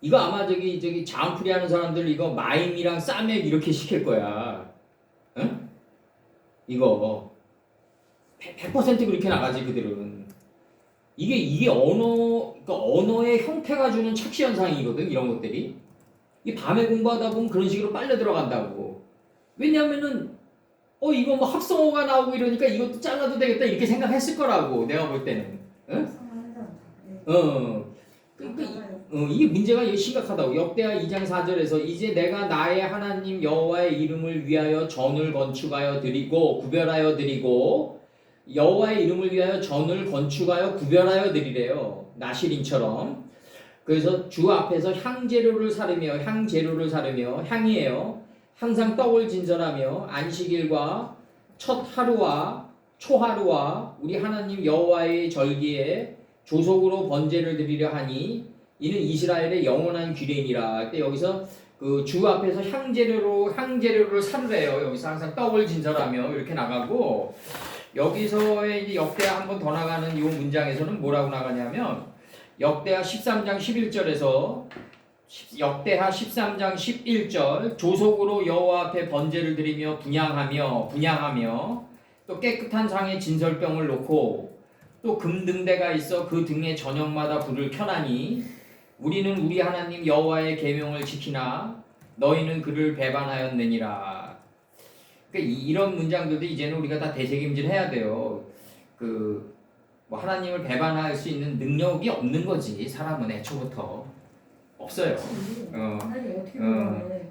이거 아마 저기 자음풀이 하는 사람들 이거 마임이랑 쌈에 이렇게 시킬 거야. 응? 이거 100% 그렇게 나가지 그들은. 이게 그러니까 언어의 형태가 주는 착시 현상이거든 이런 것들이. 이 밤에 공부하다 보면 그런 식으로 빨려 들어간다고. 왜냐면은 이거 뭐 합성어가 나오고 이러니까 이것도 잘라도 되겠다 이렇게 생각했을 거라고 내가 볼 때는. 응? 이게 문제가 심각하다고. 역대하 2장 4절에서 이제 내가 나의 하나님 여호와의 이름을 위하여 전을 건축하여 드리고 구별하여 드리고 여호와의 이름을 위하여 전을 건축하여 구별하여 드리래요. 나시린처럼. 그래서 주 앞에서 향재료를 사르며 향이에요. 항상 떡을 진전하며 안식일과 첫 하루와 초하루와 우리 하나님 여호와의 절기에 조속으로 번제를 드리려 하니 이는 이스라엘의 영원한 규례니라. 그때 여기서 그 주 앞에서 향재료를 사르래요. 여기서 항상 떡을 진설하며 이렇게 나가고 여기서의 이제 역대하 한 번 더 나가는 이 문장에서는 뭐라고 나가냐면 역대하 13장 11절에서 역대하 13장 11절 조속으로 여호와 앞에 번제를 드리며 분향하며 또 깨끗한 상에 진설병을 놓고 또 금등대가 있어 그 등에 저녁마다 불을 켜나니 우리는 우리 하나님 여호와의 계명을 지키나 너희는 그를 배반하였느니라. 그러니까 이런 문장들도 이제는 우리가 다 되새김질 해야 돼요. 뭐 하나님을 배반할 수 있는 능력이 없는 거지. 사람은 애초부터 없어요.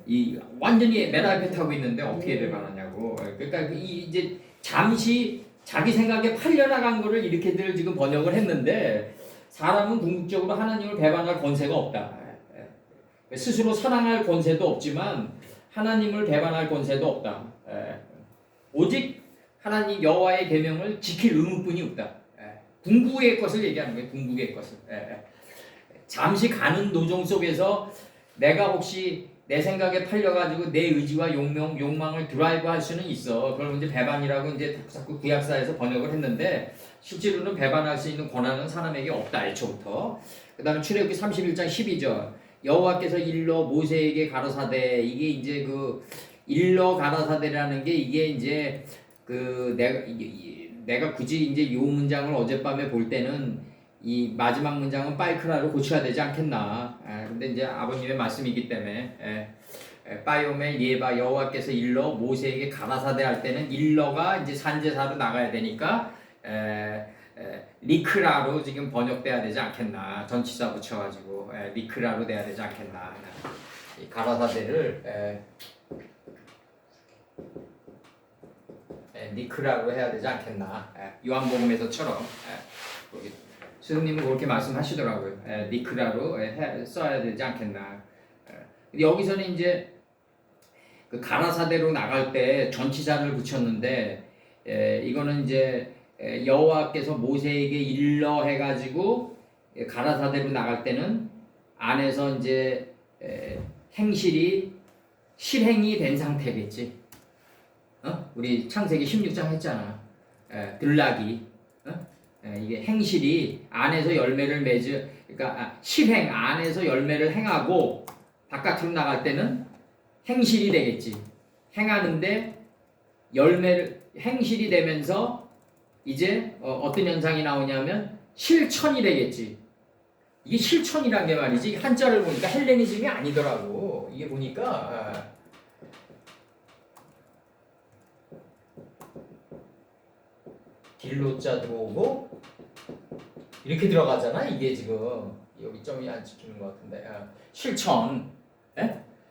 이 완전히 맨앞에 타고 있는데 어떻게 배반하냐고. 그러니까 이제 잠시 자기 생각에 팔려나간 거를 이렇게들 지금 번역을 했는데 사람은 궁극적으로 하나님을 배반할 권세가 없다. 스스로 사랑할 권세도 없지만 하나님을 배반할 권세도 없다. 오직 하나님 여호와의 계명을 지킬 의무뿐이 없다. 궁극의 것을 얘기하는 거예요. 궁극의 것을. 잠시 가는 노정 속에서 내가 혹시 내 생각에 팔려가지고 내 의지와 욕망을 드라이브할 수는 있어. 그걸 이제 배반이라고 이제 자꾸 구약사에서 번역을 했는데 실제로는 배반할 수 있는 권한은 사람에게 없다. 애초부터. 그 다음에 출애굽기 31장 12절 여호와께서 일러 모세에게 가라사대. 이게 이제 그 일러 가라사대라는 게 이게 이제 내가 굳이 이제 요 문장을 어젯밤에 볼 때는 이 마지막 문장은 빠이크라로 고쳐야 되지 않겠나. 근데 이제 아버님의 말씀이기 때문에 빠이오멜 예바 여호와께서 일러 모세에게 가라사대 할 때는 일러가 이제 산제사로 나가야 되니까 리크라로 지금 번역돼야 되지 않겠나. 전치사 붙여가지고 리크라로 돼야 되지 않겠나. 이 가라사대를 니크라로 해야 되지 않겠나. 요한복음에서처럼 거기 스승님은 그렇게 말씀하시더라고요. 니크라로 써야 되지 않겠나. 근데 여기서는 이제 그 가라사대로 나갈 때 전치사를 붙였는데 이거는 이제 여호와께서 모세에게 일러 해가지고 가라사대로 나갈 때는 안에서 이제 행실이 실행이 된 상태겠지. 우리 창세기 16장 했잖아. 들락이 이게 행실이 안에서 열매를 맺을, 그러니까 실행 안에서 열매를 행하고 바깥으로 나갈 때는 행실이 되겠지. 행하는데 열매를 행실이 되면서 이제 어떤 현상이 나오냐면 실천이 되겠지. 이게 실천이란 게 말이지. 한자를 보니까 헬레니즘이 아니더라고. 이게 보니까 딜로자 들어오고 이렇게 들어가잖아. 이게 지금 여기 점이 안 찍히는 것 같은데 실천.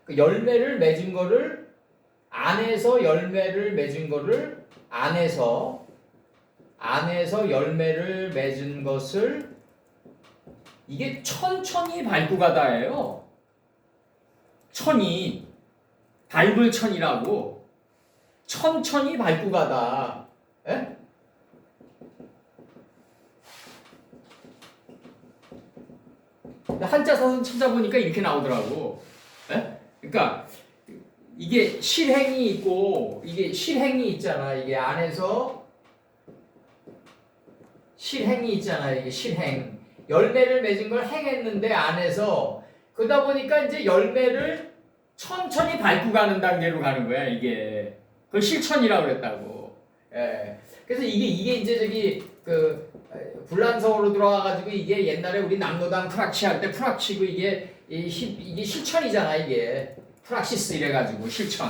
그 열매를 맺은 거를 안에서 열매를 맺은 거를 안에서 열매를 맺은 것을 이게 천천히 밟고 가다예요. 천이 밟을 천이라고. 천천히 밟고 가다. 한자 사전 찾아보니까 이렇게 나오더라고. 그러니까 이게 실행이 있고 이게 실행이 있잖아. 이게 안에서 실행이 있잖아. 이게 실행. 열매를 맺은 걸 행했는데 안에서 그러다 보니까 이제 열매를 천천히 밟고 가는 단계로 가는 거야. 이게 그걸 실천이라고 그랬다고. 그래서 이게 이제 저기 그 불란서어로 들어와가지고 이게 옛날에 우리 남노당 프락치 할 때 프락치고 이게 실천이잖아. 이게 프락시스 이래가지고 실천.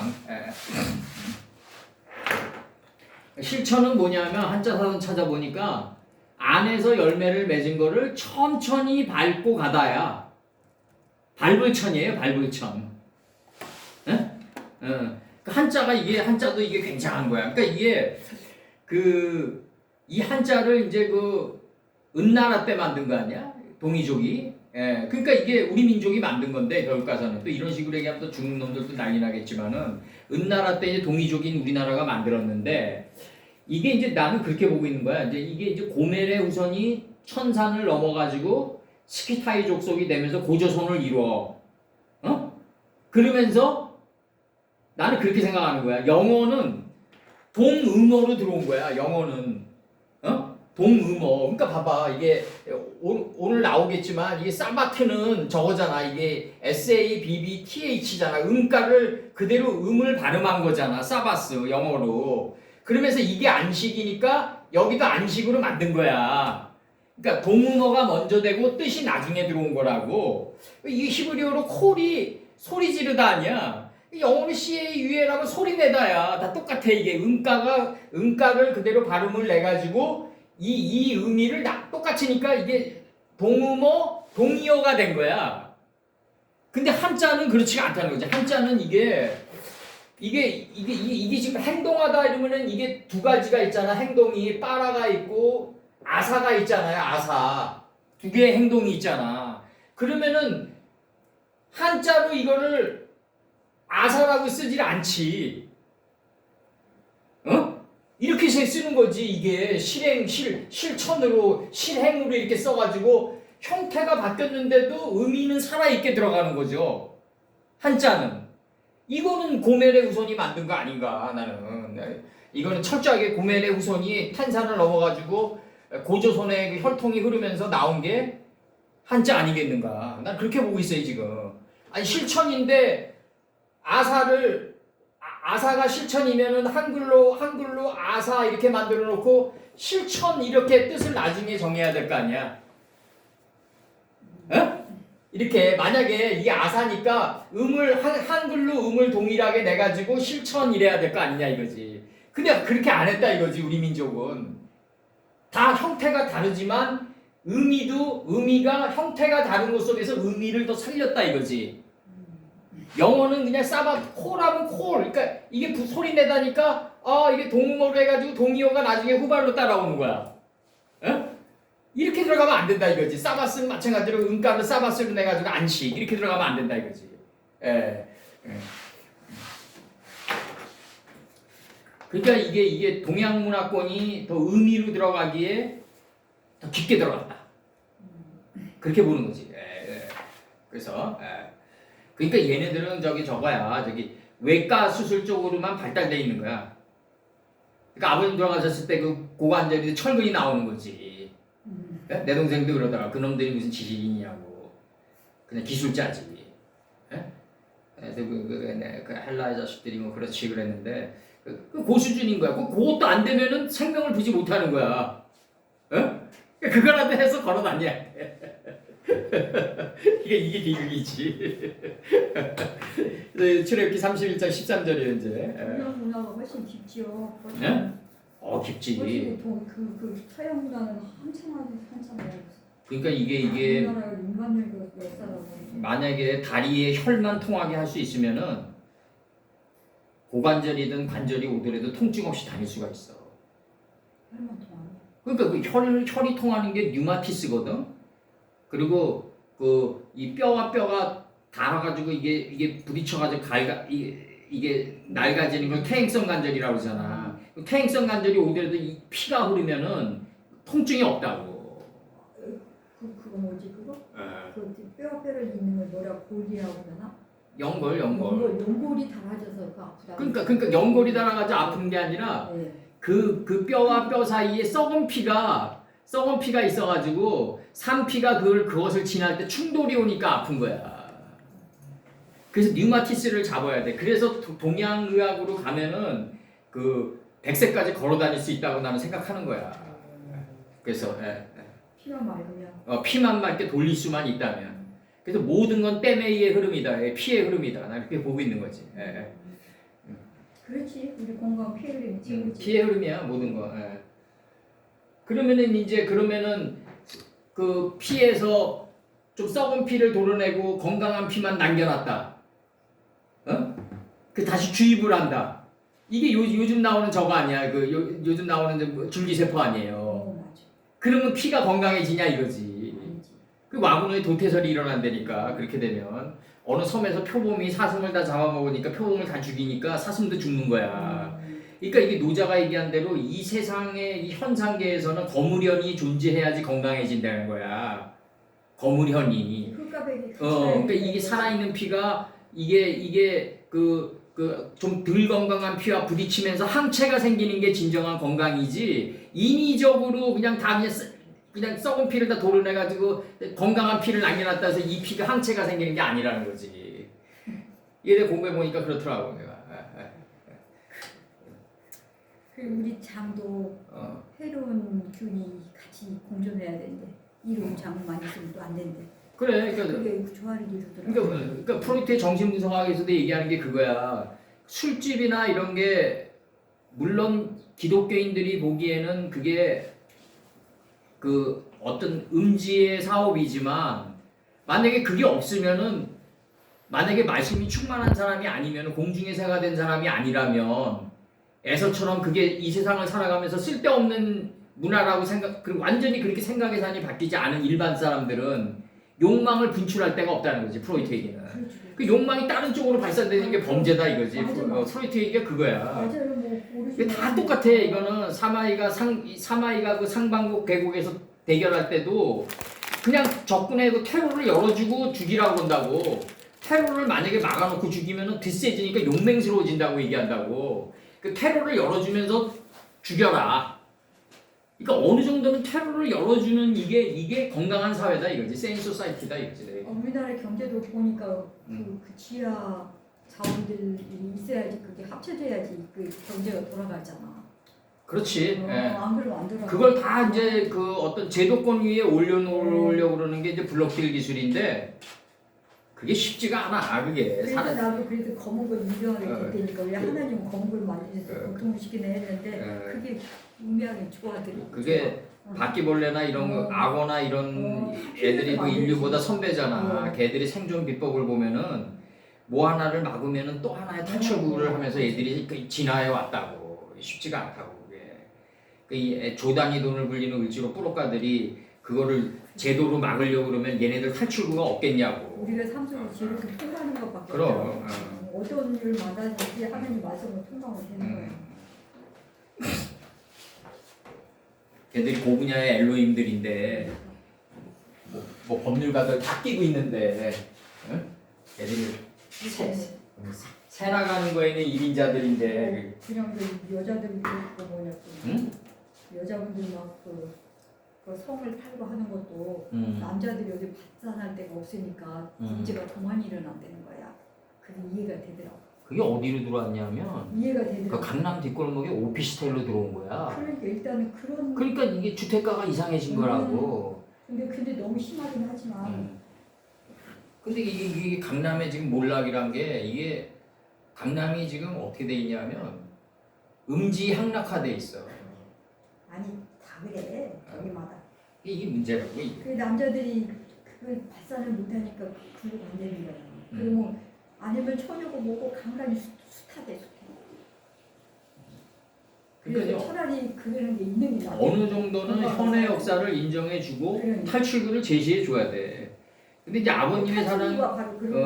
실천은 뭐냐면 한자 사전 찾아보니까 안에서 열매를 맺은 거를 천천히 밟고 가다야. 밟을 천이에요. 밟을 천. 한자가 이게 한자도 이게 굉장한 거야. 그러니까 이게 이 한자를 이제 은나라 때 만든 거 아니야? 동이족이. 그러니까 이게 우리 민족이 만든 건데 결국가서는 또 이런 식으로 얘기하면 또 중국 놈들도 난리 나겠지만은 은나라 때 이제 동이족인 우리나라가 만들었는데 이게 이제 나는 그렇게 보고 있는 거야. 이게 이제 고멜의 후손이 천산을 넘어가지고 스키타이 족속이 되면서 고조선을 이루어. 그러면서 나는 그렇게 생각하는 거야. 영어는 동음어로 들어온 거야. 영어는. 동음어. 그러니까 봐봐. 이게 오늘 나오겠지만 이게 사바트는 저거잖아. 이게 SABBTH잖아. 음가를 그대로 음을 발음한 거잖아. 사바스 영어로. 그러면서 이게 안식이니까 여기도 안식으로 만든 거야. 그러니까 동음어가 먼저 되고 뜻이 나중에 들어온 거라고. 이게 히브리어로 콜이 소리 지르다 아니야. 영어로 CAUL하고 소리 내다야. 다 똑같아. 이게 음가를 그대로 발음을 내가지고 이 의미를 똑같으니까 이게 동음어, 동의어가 된 거야. 근데 한자는 그렇지가 않다는 거지. 한자는 이게 지금 행동하다 이러면은 이게 두 가지가 있잖아. 행동이 빠라가 있고 아사가 있잖아요. 아사. 두 개의 행동이 있잖아. 그러면은 한자로 이거를 아사라고 쓰질 않지. 이렇게 쓰는 거지. 이게 실천으로, 실행으로 이렇게 써가지고 형태가 바뀌었는데도 의미는 살아있게 들어가는 거죠. 한자는. 이거는 고멜의 후손이 만든 거 아닌가, 나는. 이거는 철저하게 고멜의 후손이 탄산을 넘어가지고 고조선의 혈통이 흐르면서 나온 게 한자 아니겠는가. 난 그렇게 보고 있어요, 지금. 아니, 실천인데 아사가 실천이면은 한글로 아사 이렇게 만들어 놓고 실천 이렇게 뜻을 나중에 정해야 될 거 아니야. 이렇게 만약에 이게 아사니까 한글로 음을 동일하게 내 가지고 실천 이래야 될 거 아니냐 이거지. 근데 그렇게 안 했다 이거지 우리 민족은. 다 형태가 다르지만 의미가 형태가 다른 것 속에서 의미를 더 살렸다 이거지. 영어는 그냥 콜하면 콜. 그러니까 이게 소리 내다니까 이게 동물로 해가지고 동의어가 나중에 후발로 따라오는 거야. 어? 이렇게 들어가면 안 된다 이거지. 사바스는 마찬가지로 음가를 사바스로 내가지고 안식 이렇게 들어가면 안 된다 이거지. 예. 그러니까 이게 동양 문화권이 더 의미로 들어가기에 더 깊게 들어갔다. 그렇게 보는 거지. 그래서 그러니까 얘네들은 저거야. 외과 수술 쪽으로만 발달돼 있는 거야. 그러니까 아버님 돌아가셨을 때 그 고관절이 철근이 나오는 거지. 내 동생도 그러더라. 그놈들이 무슨 지식이냐고. 그냥 기술자지. 그래서 그 헬라의 자식들이 뭐 그렇지 그랬는데 그 고수준인 거야. 그것도 안 되면은 생명을 두지 못하는 거야. 그거라도 해서 걸어다녀. 이게 비극이지. 출애굽기 31장 13절이에요 이제. 동양 문화가 훨씬 깊지요. 네? 깊지. 그 서양 문화는 한참 그러니까 이게 우리나라의 인간의 역사라고. 만약에 다리에 혈만 통하게 할 수 있으면은 고관절이든 관절이 오더라도 통증 없이 다닐 수가 있어. 혈만 통하는. 그러니까 그 혈이 통하는 게 뉴마티스거든. 그리고 이 뼈와 뼈가 닿아가지고 이게 부딪혀가지고 이게 낡아지는 걸 퇴행성 관절이라고 그러잖아. 퇴행성 관절이 오더라도 이 피가 흐르면은 통증이 없다고. 그거 뭐지 그거? 그 뼈를 있는 걸 뭐라 골이라고 그러나? 연골. 연골이 닳아져서 그 아프다. 그러니까 연골이 닳아가지고 아픈 게 아니라 그 뼈와 뼈 사이에 썩은 피가 있어가지고 산피가 그것을 지날 때 충돌이 오니까 아픈 거야. 그래서 뉴마티스를 잡아야 돼. 그래서 동양의학으로 가면은 그 100세까지 걸어 다닐 수 있다고 나는 생각하는 거야. 그래서 피만 맑으면. 피만 맑게 돌릴 수만 있다면. 그래서 모든 건 땜의 흐름이다. 피의 흐름이다. 나 이렇게 보고 있는 거지. 그렇지. 우리 건강 피해 흐름이 피의 흐름이야 모든 거. 그러면은 그 피에서 좀 썩은 피를 도려내고 건강한 피만 남겨놨다. 그 다시 주입을 한다. 이게 요즘 나오는 저거 아니야? 요즘 나오는 줄기세포 아니에요? 맞아. 그러면 피가 건강해지냐 이거지. 그 와군의 도태설이 일어난다니까. 그렇게 되면 어느 섬에서 표범이 사슴을 다 잡아먹으니까 표범을 다 죽이니까 사슴도 죽는 거야. 그러니까 이게 노자가 얘기한 대로 이 세상의 이 현상계에서는 거물현이 존재해야지 건강해진다는 거야. 거물현이. 그러니까 이게 살아있는 피가 이게 좀 덜 건강한 피와 부딪히면서 항체가 생기는 게 진정한 건강이지. 인위적으로 그냥 그냥 썩은 피를 다 도려내가지고 건강한 피를 남겨놨다 해서 이 피가 항체가 생기는 게 아니라는 거지. 이게 내가 공부해보니까 그렇더라고 내가. 그리고 우리 장도 해로운 균이 같이 공존해야 되는데 이로운 장만 있으면 또 안 된대. 그래, 그게 조화를 이루더라고. 그러니까 프로이트의 정신분석학에서도 얘기하는 게 그거야. 술집이나 이런 게 물론 기독교인들이 보기에는 그게 그 어떤 음지의 사업이지만 만약에 그게 없으면은 만약에 말씀이 충만한 사람이 아니면 공중의 새가 된 사람이 아니라면 에서처럼 그게 이 세상을 살아가면서 쓸데없는 문화라고 완전히 그렇게 생각의 산이 바뀌지 않은 일반 사람들은 욕망을 분출할 데가 없다는 거지. 프로이트 얘기는. 그 욕망이 다른 쪽으로 발산되는 게 범죄다 이거지. 프로이트 얘기가 그거야. 맞아요. 다 똑같아. 이거는 사마이가 그 상반국 계곡에서 대결할 때도 그냥 접근해고 테러를 열어주고 죽이라고 한다고. 테러를 만약에 막아놓고 죽이면은 뒷세지니까 용맹스러워진다고 얘기한다고. 그 테러를 열어주면서 죽여라. 그러니까 어느 정도는 테러를 열어주는 이게 건강한 사회다 이거지. 세인 소사이티다 이거지. 우리나라의 경제도 보니까 그 지하 자원들이 있어야지 그게 합쳐져야지 그 경제가 돌아가잖아. 그렇지. 안 그러면 안 돌아가. 그걸 다 이제 그 어떤 제도권 위에 올려놓으려고 그러는 게 이제 블록딜 기술인데 그게 쉽지가 않아. 그게. 그래서 나도 그래서 검은 걸 유명하게 됐다니까 왜 하나님은 검은 걸 만드셔서 고통을 시키네 했는데 그게 운명이 좋아하더라고. 그게 바퀴벌레나 이런 거, 악어나 이런 애들이 그 인류보다 선배잖아. 걔들이 생존 비법을 보면은 뭐 하나를 막으면은 또 하나의 탈출구를 하면서 애들이 그 진화해 왔다고. 쉽지가 않다고 그게. 그 조단위 돈을 불리는 을지로 뿌로가들이 그거를 제도로 막으려고 그러면 얘네들 탈출구가 없겠냐고. 우리가 삶 속에 이렇게 통과하는 것밖에 그럼. 없죠. 어떤 일을 만나든지 하나님 말씀으로 통과하면 되는 거예요. 걔들이 그 분야의 엘로힘들인데 뭐 법률가들 다 끼고 있는데 응? 걔들이 새 나가는 거에는 1인자들인데 그냥 그 여자들이 그 뭐냐 응? 여자분들 막그 성을 팔고 하는 것도 남자들이 여기 받산할 데가 없으니까 문제가 더 많이 일어난다는 거야. 그게 이해가 되더라고. 그게 어디로 들어왔냐면 이해가 그 되더라고. 강남 뒷골목에 오피스텔로 들어온 거야. 그러니까 일단은 그런. 그러니까 이게 주택가가 이상해진 거라고. 근데 너무 심하긴 하지만. 근데 이게 강남의 지금 몰락이란 게 이게 강남이 지금 어떻게 돼 있냐면 음지 향락화돼 있어. 아니 다 그래 저기마다. 이게 문제라고 이게. 그 남자들이 그걸 발산을 못하니까 글로 간다는 거야. 그러면 아니면 처녀고 뭐고 간간히 숱하대 숱해. 그래서 그러니까요. 차라리 그런 게 있는 게 나아. 어느 정도는 현의 역사를 인정해주고 그러니까. 탈출구를 제시해줘야 돼. 근데 이제 아버님의 사랑,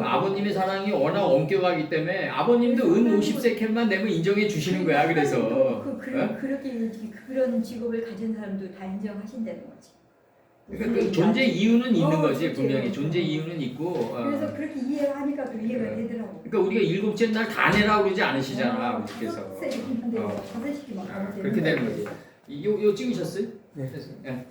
아버님의 사랑이 워낙 엄격하기 때문에 아버님도 은 50세캔만 내면 인정해 주시는 거야. 그래서 그렇게 그런 직업을 가진 사람도 다 인정하신다는 거지. 그러니까 그 존재 이유는 있는 거지. 그치. 분명히 존재 이유는 있고. 그래서 그렇게 이해하니까 또 이해가 되더라고. 그러니까 우리가 일곱째 날 다 내라고 그러지 않으시잖아. 아버지께서. 다섯씩 막 그렇게 되는 거지. 요 찍으셨어요? 네. 그래서, 예.